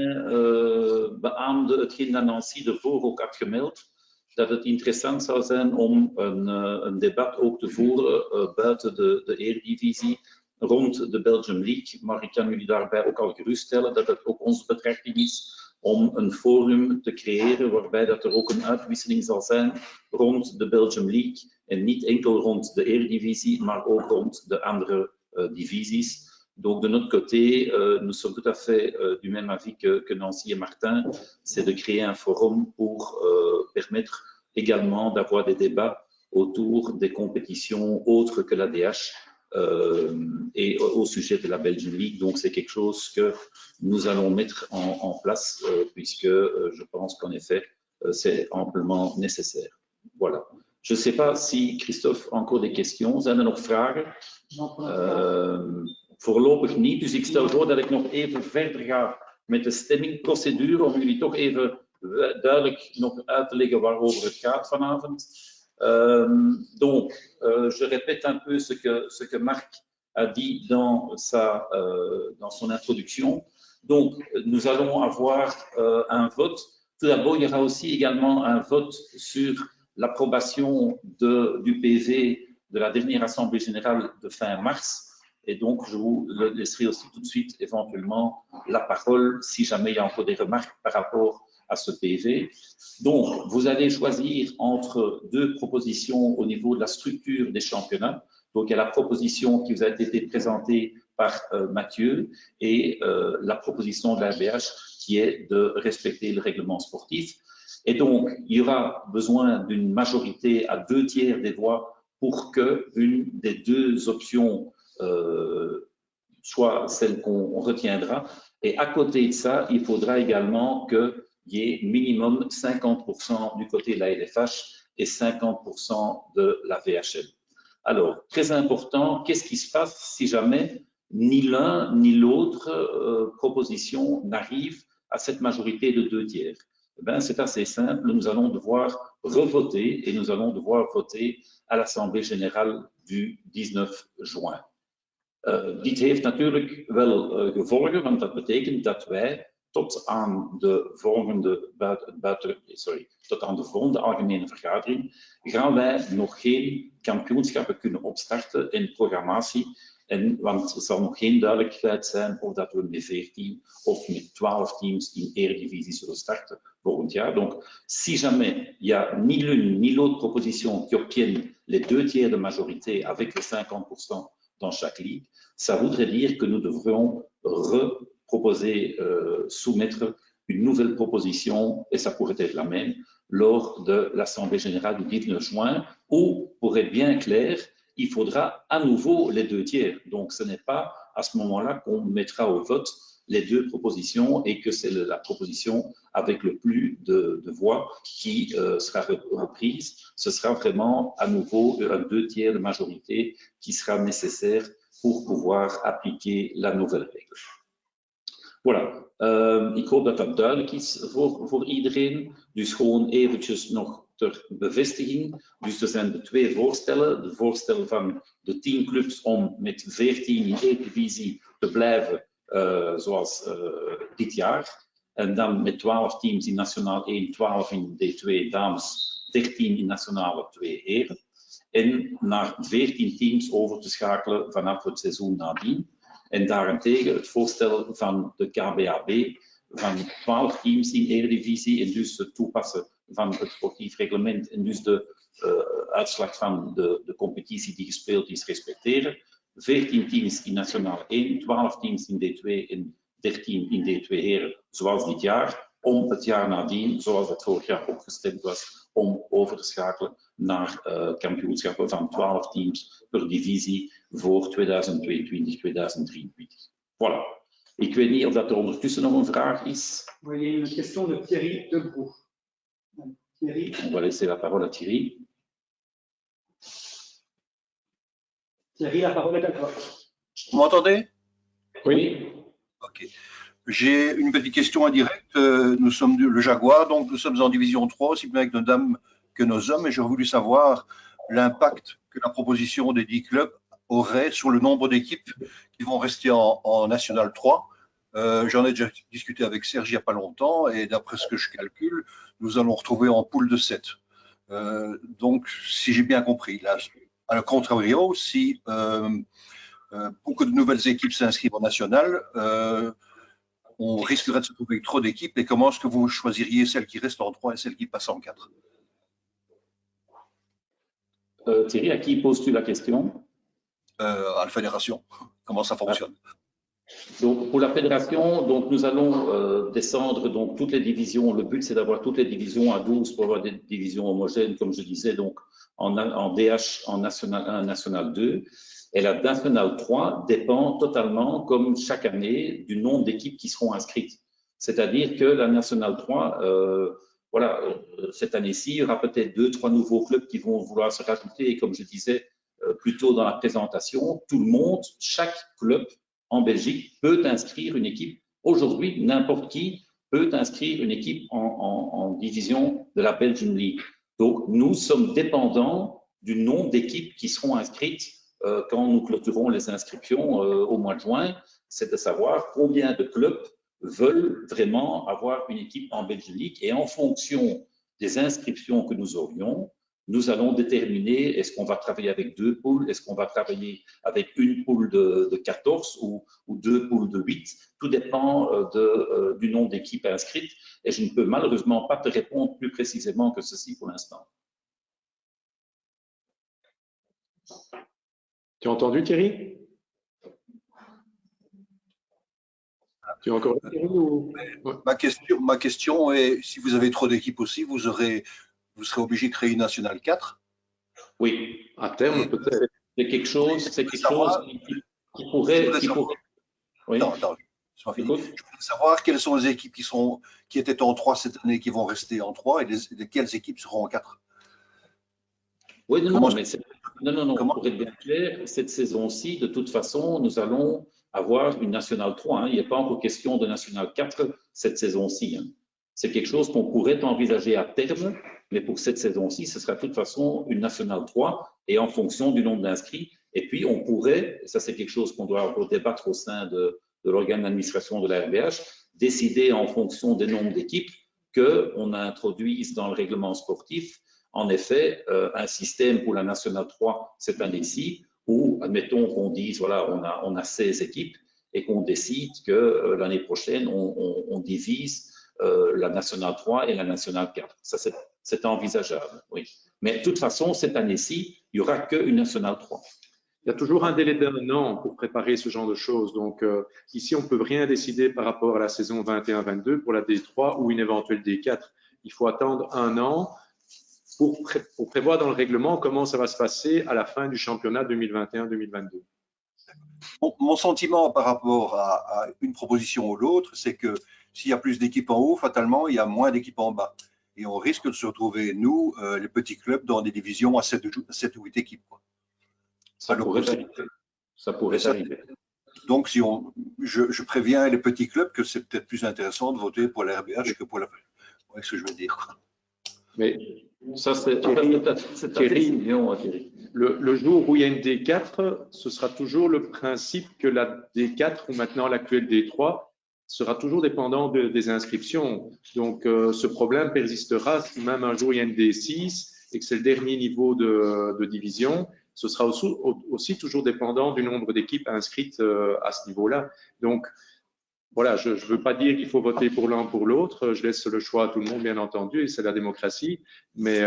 beaamde hetgeen dat Nancy ervoor ook had gemeld, dat het interessant zou zijn om een debat ook te voeren buiten de Eredivisie rond de Belgium League. Maar ik kan jullie daarbij ook al geruststellen dat het ook onze betrachting is om een forum te creëren waarbij dat er ook een uitwisseling zal zijn rond de Belgium League en niet enkel rond de Eredivisie, maar ook rond de andere divisies. Donc de notre côté, nous sommes tout à fait du même avis que Nancy et Martin, c'est de créer un forum pour permettre également d'avoir des débats autour des compétitions autres que l'ADH et au sujet de la Belgian League. Donc c'est quelque chose que nous allons mettre en place puisque je pense qu'en effet c'est amplement nécessaire. Voilà. Je ne sais pas si Christophe encore des questions. Zijn er nog vragen? Voorlopig niet. Dus ik stel voor dat ik nog even verder ga met de stemmingprocedure om jullie toch even duidelijk nog uit te leggen waarover het gaat vanavond. Donc, je répète un peu ce que Marc a dit dans son introduction. Donc, nous allons avoir un vote. Tout d'abord, il y aura aussi également un vote sur l'approbation du PV de la dernière Assemblée générale de fin mars. Et donc, je vous laisserai aussi tout de suite éventuellement la parole si jamais il y a encore des remarques par rapport à ce PV. Donc, vous allez choisir entre deux propositions au niveau de la structure des championnats. Donc, il y a la proposition qui vous a été présentée par Mathieu et la proposition de la RBH qui est de respecter le règlement sportif. Et donc, il y aura besoin d'une majorité à 2/3 des voix pour qu'une des deux options soit celle qu'on retiendra. Et à côté de ça, il faudra également qu'il y ait minimum 50% du côté de la LFH et 50% de la VHL. Alors, très important, qu'est-ce qui se passe si jamais ni l'un ni l'autre proposition n'arrive à cette majorité de 2/3? Ben, c'est assez simple, nous allons devoir revoter et nous allons devoir voter à l'Assemblée générale du 19 juin. Dit heeft natuurlijk wel gevolgen, want dat betekent dat wij tot aan de volgende algemene vergadering gaan wij nog geen kampioenschappen kunnen opstarten in programmatie. Want er zal nog geen duidelijkheid zijn of dat we met 14 of met 12 teams in Eredivisie zullen starten volgend jaar. Donc, si jamais il y a ni l'une ni l'autre proposition qui obtiennent les 2/3 de majorité avec les 50% dans chaque ligue, ça voudrait dire que nous devrions reproposer, soumettre une nouvelle proposition, et ça pourrait être la même, lors de l'Assemblée générale du 19 juin, où, pour être bien clair, il faudra à nouveau les 2/3. Donc, ce n'est pas à ce moment-là qu'on mettra au vote les deux propositions et que c'est la proposition avec le plus de voix qui sera reprise. Ce sera vraiment à nouveau un 2/3 de majorité qui sera nécessaire pour pouvoir appliquer la nouvelle règle. Voilà, ik hoop dat dat duidelijk is voor iedereen. Dus gewoon eventjes nog ter bevestiging. Dus er zijn de twee voorstellen. De voorstel van de 10 clubs om met 14 in Eredivisie te blijven zoals dit jaar. En dan met 12 teams in Nationaal 1, 12 in D2 dames, 13 in Nationale 2 heren. En naar 14 teams over te schakelen vanaf het seizoen nadien. En daarentegen het voorstel van de KBAB van 12 teams in Eredivisie en dus het toepassen van het sportief reglement en dus de uitslag van de competitie die gespeeld is respecteren. 14 teams in Nationaal 1, 12 teams in D2 en 13 in D2 heren, zoals dit jaar, om het jaar nadien, zoals het vorig jaar opgestemd was, om over te schakelen naar kampioenschappen van 12 teams per divisie voor 2022-2023. Voilà. Ik weet niet of dat er ondertussen nog een vraag is. Oui, il y a une question de Thierry Debroux. Thierry. On va laisser la parole à Thierry. Thierry, la parole est à toi. Vous m'entendez? Oui. Ok. J'ai une petite question indirecte. Nous sommes le Jaguar, donc nous sommes en division 3, aussi bien avec nos dames que nos hommes, et j'aurais voulu savoir l'impact que la proposition des 10 clubs aurait sur le nombre d'équipes qui vont rester en National 3. J'en ai déjà discuté avec Serge il n'y a pas longtemps, et d'après ce que je calcule, nous allons retrouver en poule de 7. Donc, si j'ai bien compris, là, à contrario, si beaucoup de nouvelles équipes s'inscrivent en National, on risquerait de se trouver avec trop d'équipes. Et comment est-ce que vous choisiriez celles qui restent en 3 et celles qui passent en 4? Thierry, à qui poses-tu la question? À la fédération. Comment ça fonctionne? Donc, pour la fédération, donc, nous allons descendre donc, toutes les divisions. Le but, c'est d'avoir toutes les divisions à 12 pour avoir des divisions homogènes, comme je disais, donc en DH, en National 1, National 2. Et la National 3 dépend totalement, comme chaque année, du nombre d'équipes qui seront inscrites. C'est-à-dire que la National 3, voilà, cette année-ci, il y aura peut-être 2-3 nouveaux clubs qui vont vouloir se rajouter. Et comme je disais plus tôt dans la présentation, tout le monde, chaque club en Belgique peut inscrire une équipe. Aujourd'hui, n'importe qui peut inscrire une équipe en division de la Belgian League. Donc, nous sommes dépendants du nombre d'équipes qui seront inscrites quand nous clôturons les inscriptions au mois de juin. C'est de savoir combien de clubs veulent vraiment avoir une équipe en Belgian League. Et en fonction des inscriptions que nous aurions, nous allons déterminer est-ce qu'on va travailler avec 2 poules, est-ce qu'on va travailler avec une poule de 14 ou 2 poules de 8. Tout dépend du nombre d'équipes inscrites et je ne peux malheureusement pas te répondre plus précisément que ceci pour l'instant. Tu as entendu, Thierry? Tu as encore Thierry ou... Ma question est, si vous avez trop d'équipes aussi, vous serez obligé de créer une National 4? Oui, à terme peut-être. C'est quelque chose qui pourrait. Oui. Non, je voudrais savoir quelles sont les équipes qui étaient en 3 cette année qui vont rester en 3 et quelles équipes seront en 4? Oui, non, pour être bien clair, cette saison-ci, de toute façon, nous allons avoir une National 3. Hein. Il n'y a pas encore question de National 4 cette saison-ci. Hein. C'est quelque chose qu'on pourrait envisager à terme, mais pour cette saison-ci, ce sera de toute façon une National 3 et en fonction du nombre d'inscrits. Et puis, on pourrait, ça c'est quelque chose qu'on doit débattre au sein de l'organe d'administration de la RBH, décider en fonction des nombres d'équipes qu'on introduise dans le règlement sportif, en effet, un système pour la National 3 cette année-ci, où, admettons qu'on dise, voilà, on a 16 équipes et qu'on décide que l'année prochaine, on divise la National 3 et la National 4. Ça, c'est envisageable, oui. Mais de toute façon, cette année-ci, il n'y aura qu'une National 3. Il y a toujours un délai d'1 an pour préparer ce genre de choses. Donc, ici, on ne peut rien décider par rapport à la saison 21-22 pour la D3 ou une éventuelle D4. Il faut attendre 1 an pour prévoir dans le règlement comment ça va se passer à la fin du championnat 2021-2022. Mon sentiment par rapport à une proposition ou l'autre, c'est que s'il y a plus d'équipes en haut, fatalement, il y a moins d'équipes en bas. Et on risque de se retrouver, nous, les petits clubs, dans des divisions à 7 ou 8 équipes. Quoi. Ça pourrait arriver. Donc, je préviens les petits clubs que c'est peut-être plus intéressant de voter pour la RBH que pour la... Ouais, ce que je veux dire. Mais ça, c'est Thierry. Le jour où il y a une D4, ce sera toujours le principe que la D4, ou maintenant l'actuelle D3, sera toujours dépendant des inscriptions. Donc, ce problème persistera si même un jour il y a une D6 et que c'est le dernier niveau de division. Ce sera aussi toujours dépendant du nombre d'équipes inscrites à ce niveau-là. Donc, voilà, je ne veux pas dire qu'il faut voter pour l'un ou pour l'autre. Je laisse le choix à tout le monde, bien entendu, et c'est la démocratie. Mais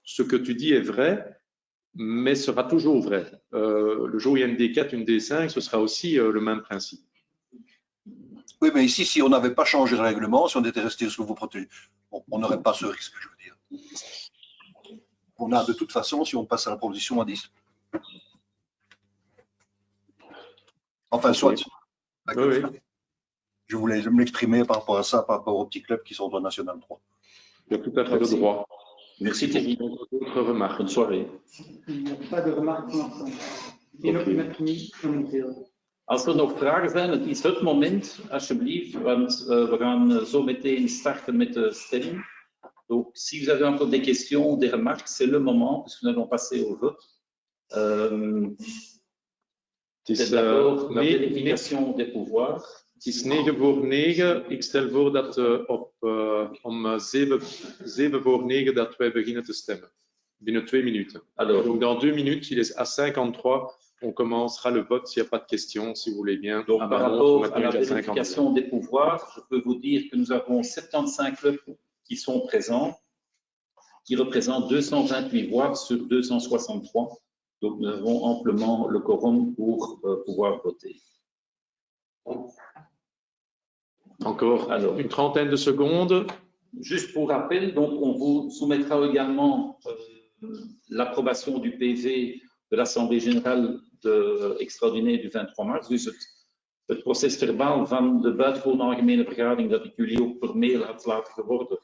ce que tu dis est vrai, mais sera toujours vrai. Le jour où il y a une D4, une D5, ce sera aussi le même principe. Oui, mais ici, si on n'avait pas changé le règlement, si on était resté sous vos protèges, on n'aurait pas ce risque, je veux dire. On a de toute façon, si on passe à la proposition à 10. Enfin, soit. Oui. Je voulais m'exprimer par rapport à ça, par rapport aux petits clubs qui sont en National 3. Il y a tout à fait le droit. Merci Thierry. D'autres remarques? Bonne soirée. Il n'y a pas de remarques pour l'instant. Als er nog vragen zijn, het is het moment, alsjeblieft, want we gaan zo meteen starten met de stemming. Donc, si vous avez encore des questions, des remarques, c'est le moment, puisque nous allons passer au vote. C'est d'abord la vérification des pouvoirs. Het is 9 voor 9. Ik stel voor dat om 7 voor 9 dat wij beginnen te stemmen. Binnen 2 minuten. Alors, donc dans 2 minutes, il est à 53. On commencera le vote s'il n'y a pas de questions, si vous voulez bien. Donc, par rapport à la vérification des pouvoirs, je peux vous dire que nous avons 75 clubs qui sont présents, qui représentent 228 voix sur 263. Donc, nous avons amplement le quorum pour pouvoir voter. Encore une trentaine de secondes. Juste pour rappel, donc, on vous soumettra également l'approbation du PV de l'Assemblée générale extraordinaire du 23 mars. Dus het procesverbaal van de buitengewoon algemene vergadering dat ik jullie ook per mail had laten geworden,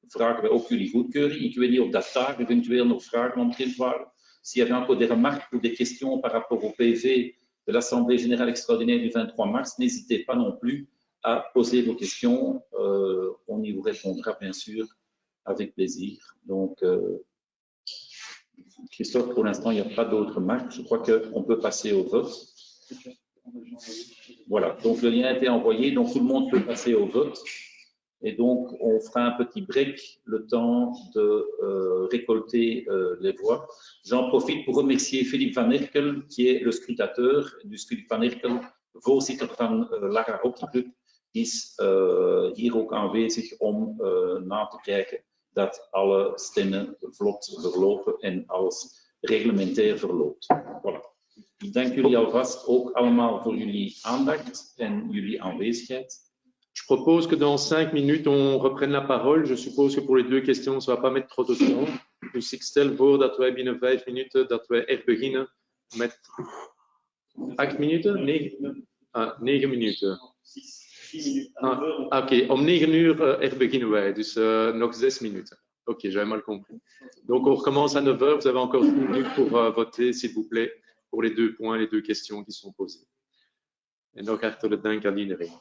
vragen wij ook jullie goedkeuring. Ik weet niet of dat daar eventueel nog vragen omtrent waren. S'il y avait encore des remarques ou des questions par rapport au PV de l'Assemblée générale extraordinaire du 23 mars, n'hésitez pas non plus à poser vos questions. On y vous répondra bien sûr avec plaisir. Donc, Christophe, pour l'instant, il n'y a pas d'autres remarques. Je crois qu'on peut passer au vote. Voilà, donc le lien a été envoyé, donc tout le monde peut passer au vote. Et donc, on fera un petit break, le temps de récolter les voix. J'en profite pour remercier Philippe Van Erkel, qui est le scrutateur. Dus Philippe Van Erkel, voorzitter van Lara Hockey Club, is hier ook aanwezig om na te kijken dat alle stemmen vlot verlopen en alles reglementair verloopt. Voilà. Ik dank jullie alvast ook allemaal voor jullie aandacht en jullie aanwezigheid. Je propose que dans 5 minutes, on reprenne la parole. Je suppose que pour les 2 questions, ça ne va pas mettre trop de temps. Dus ik stel voor dat wij binnen 5 minuten dat wij echt beginnen met 8 minuten? 9 minuten. Oké, om 9 uur echt beginnen wij. Dus nog 6 minuten. Ok, j'avais mal compris. Donc on recommence à 9 heures. Vous avez encore 10 minutes pour voter, s'il vous plaît, pour les 2 points, les 2 questions qui sont posées. En nog hartelijk dank aan iedereen.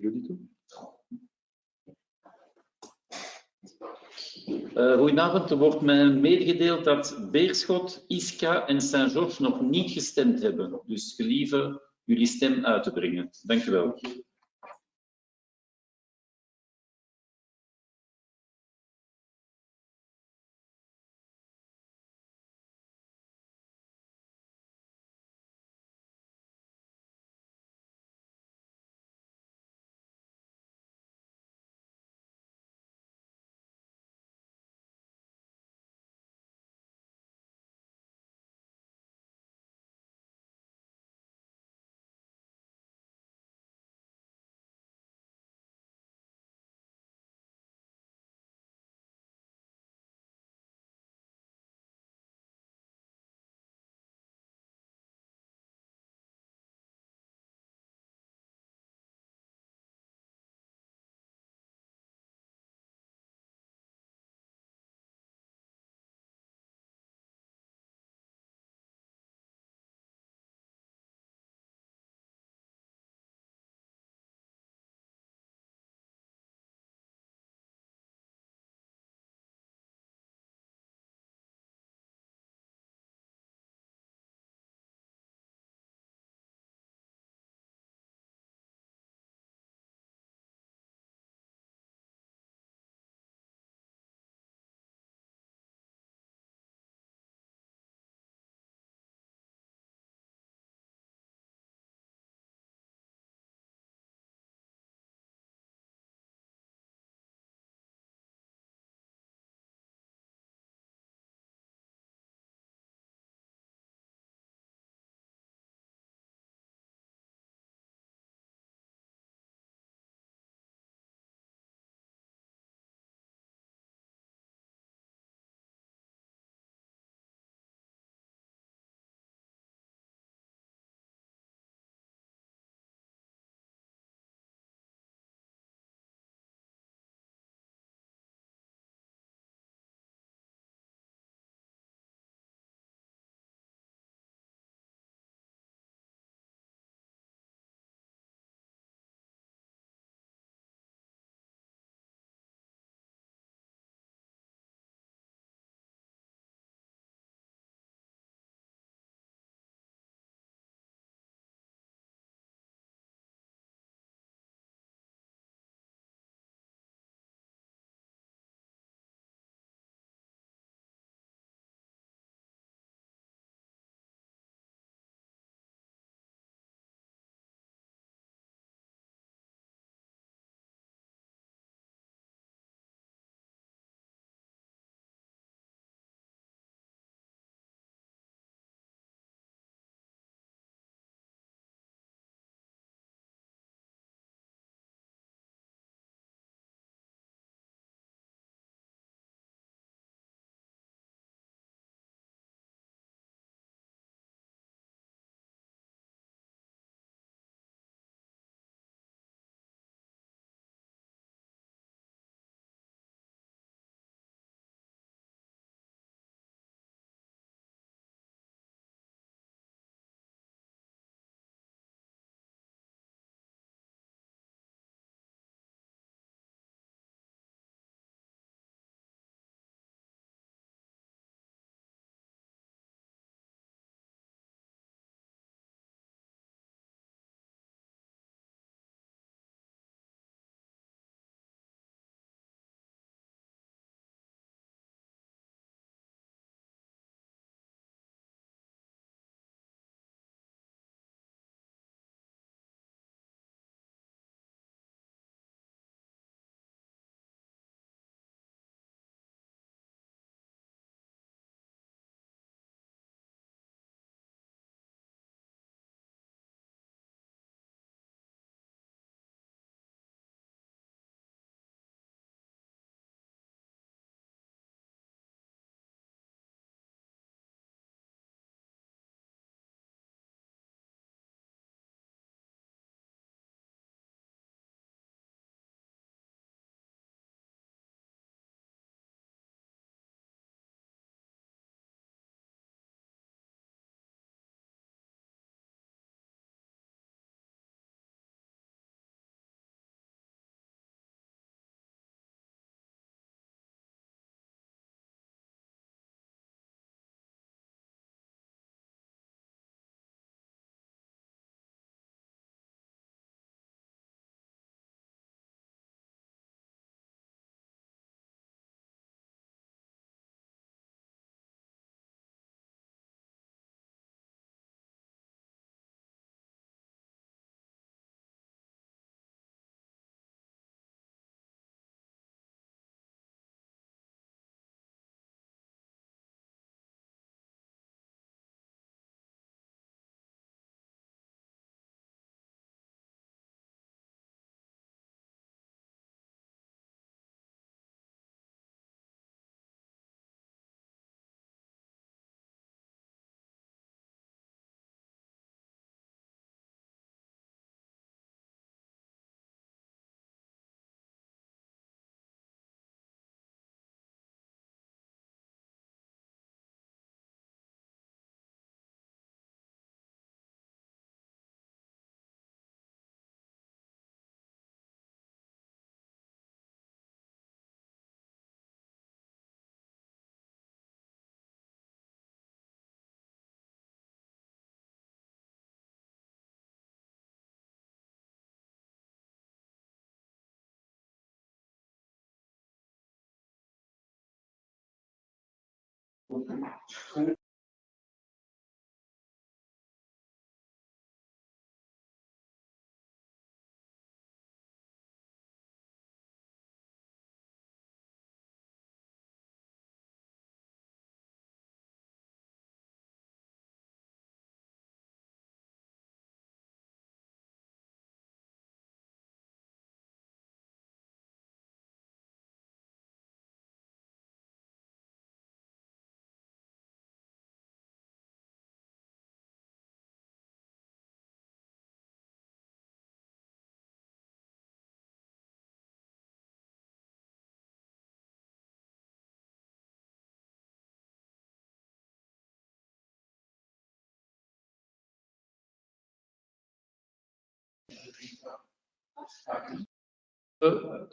Jullie toe. Goedenavond. Er wordt mij medegedeeld dat Beerschot, Iska en Saint-Georges nog niet gestemd hebben. Dus gelieve jullie stem uit te brengen. Dank u wel.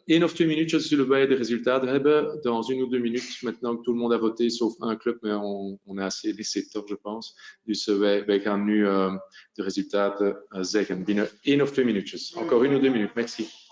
Één of 2 minuutjes zullen wij de resultaten hebben. Dans 1 ou 2 minutes, maintenant que tout le monde a voté, sauf un club, mais on est assez 17 je pense. Dus wij gaan nu de resultaten zeggen binnen 1 of 2 minuutjes. Encore 1 ou 2 minutes. Merci.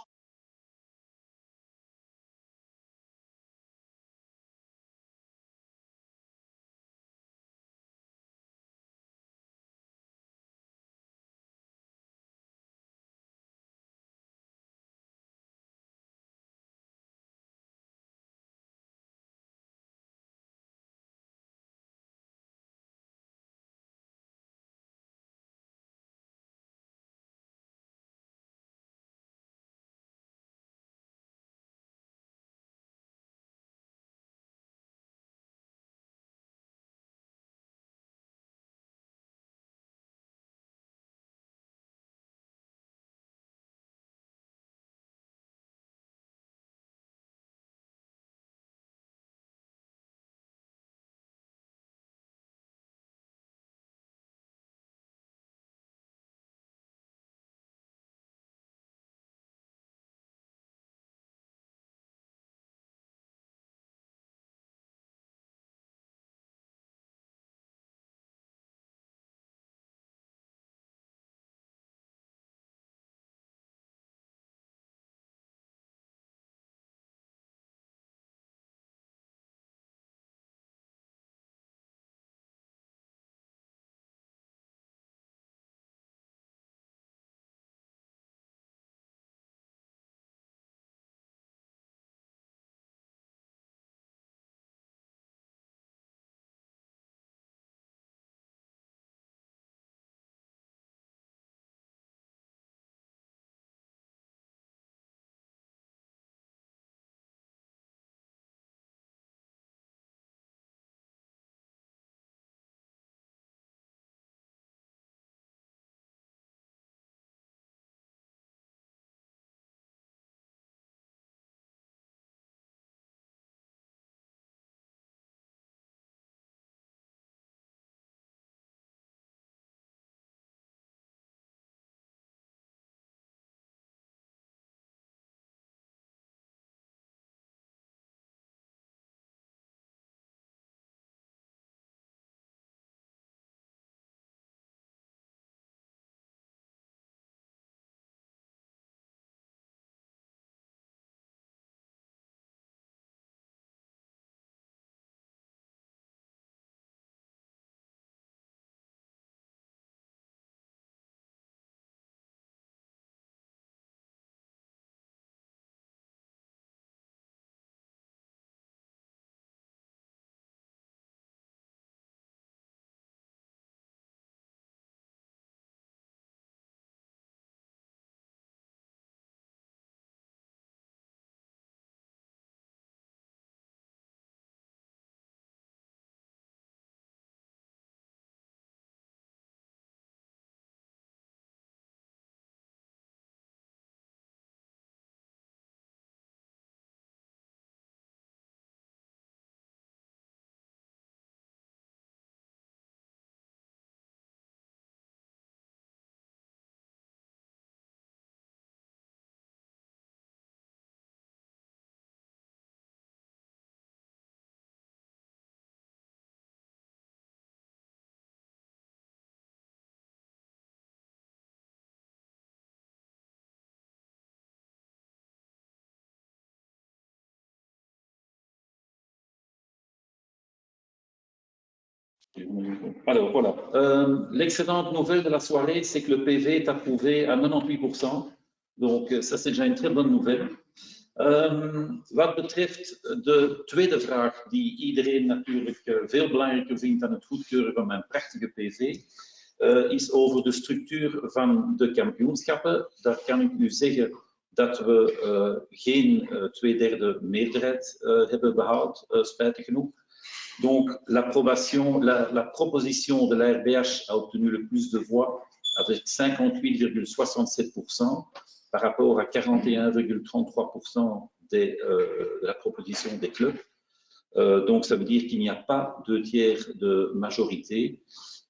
Alors voilà, l'excellente nouvelle de la soirée, c'est que le PV est approuvé à 98%. Donc ça, c'est déjà une très bonne nouvelle. Wat betreft de tweede vraag, die iedereen natuurlijk veel belangrijker vindt dan het goedkeuren van mijn prachtige PV, is over de structuur van de kampioenschappen. Daar kan ik u zeggen dat we geen 2/3 meerderheid hebben behaald, spijtig genoeg. Donc, la proposition de la RBH a obtenu le plus de voix avec 58,67% par rapport à 41,33% de la proposition des clubs. Donc, ça veut dire qu'il n'y a pas 2/3 de majorité.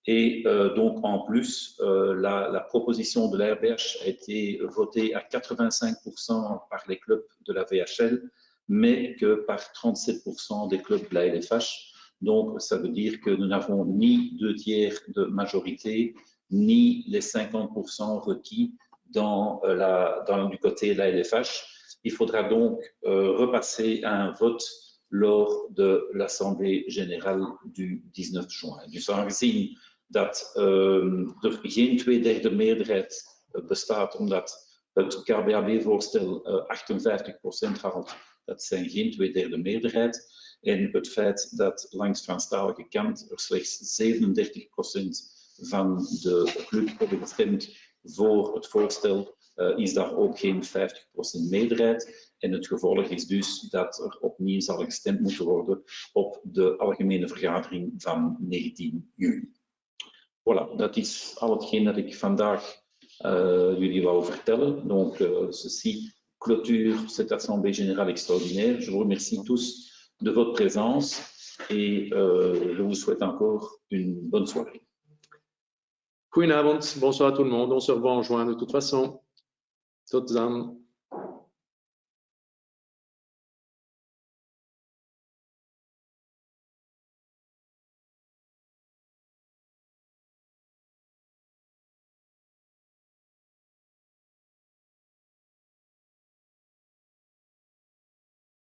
Et donc, en plus, la proposition de la RBH a été votée à 85% par les clubs de la VHL, mais que par 37% des clubs de la LFH. Donc, ça veut dire que nous n'avons ni 2/3 de majorité, ni les 50% requis du côté de la LFH. Il faudra donc repasser à un vote lors de l'Assemblée générale du 19 juin. Dus aangezien dat er geen 2/3 meerderheid bestaat, omdat het KBAB-voorstel 58% haalt, dat zijn geen 2/3 meerderheid. En het feit dat langs Franstalige kant er slechts 37% van de club hebben gestemd voor het voorstel, is daar ook geen 50% meerderheid. En het gevolg is dus dat er opnieuw zal gestemd moeten worden op de algemene vergadering van 19 juni. Voilà, dat is al hetgeen dat ik vandaag jullie wou vertellen. Donc, ceci clôture cette assemblée générale extraordinaire. Je vous remercie tous de votre présence et je vous souhaite encore une bonne soirée. Goedenavond, bonsoir tout le monde. On se revoit en juin de toute façon. Tot dan.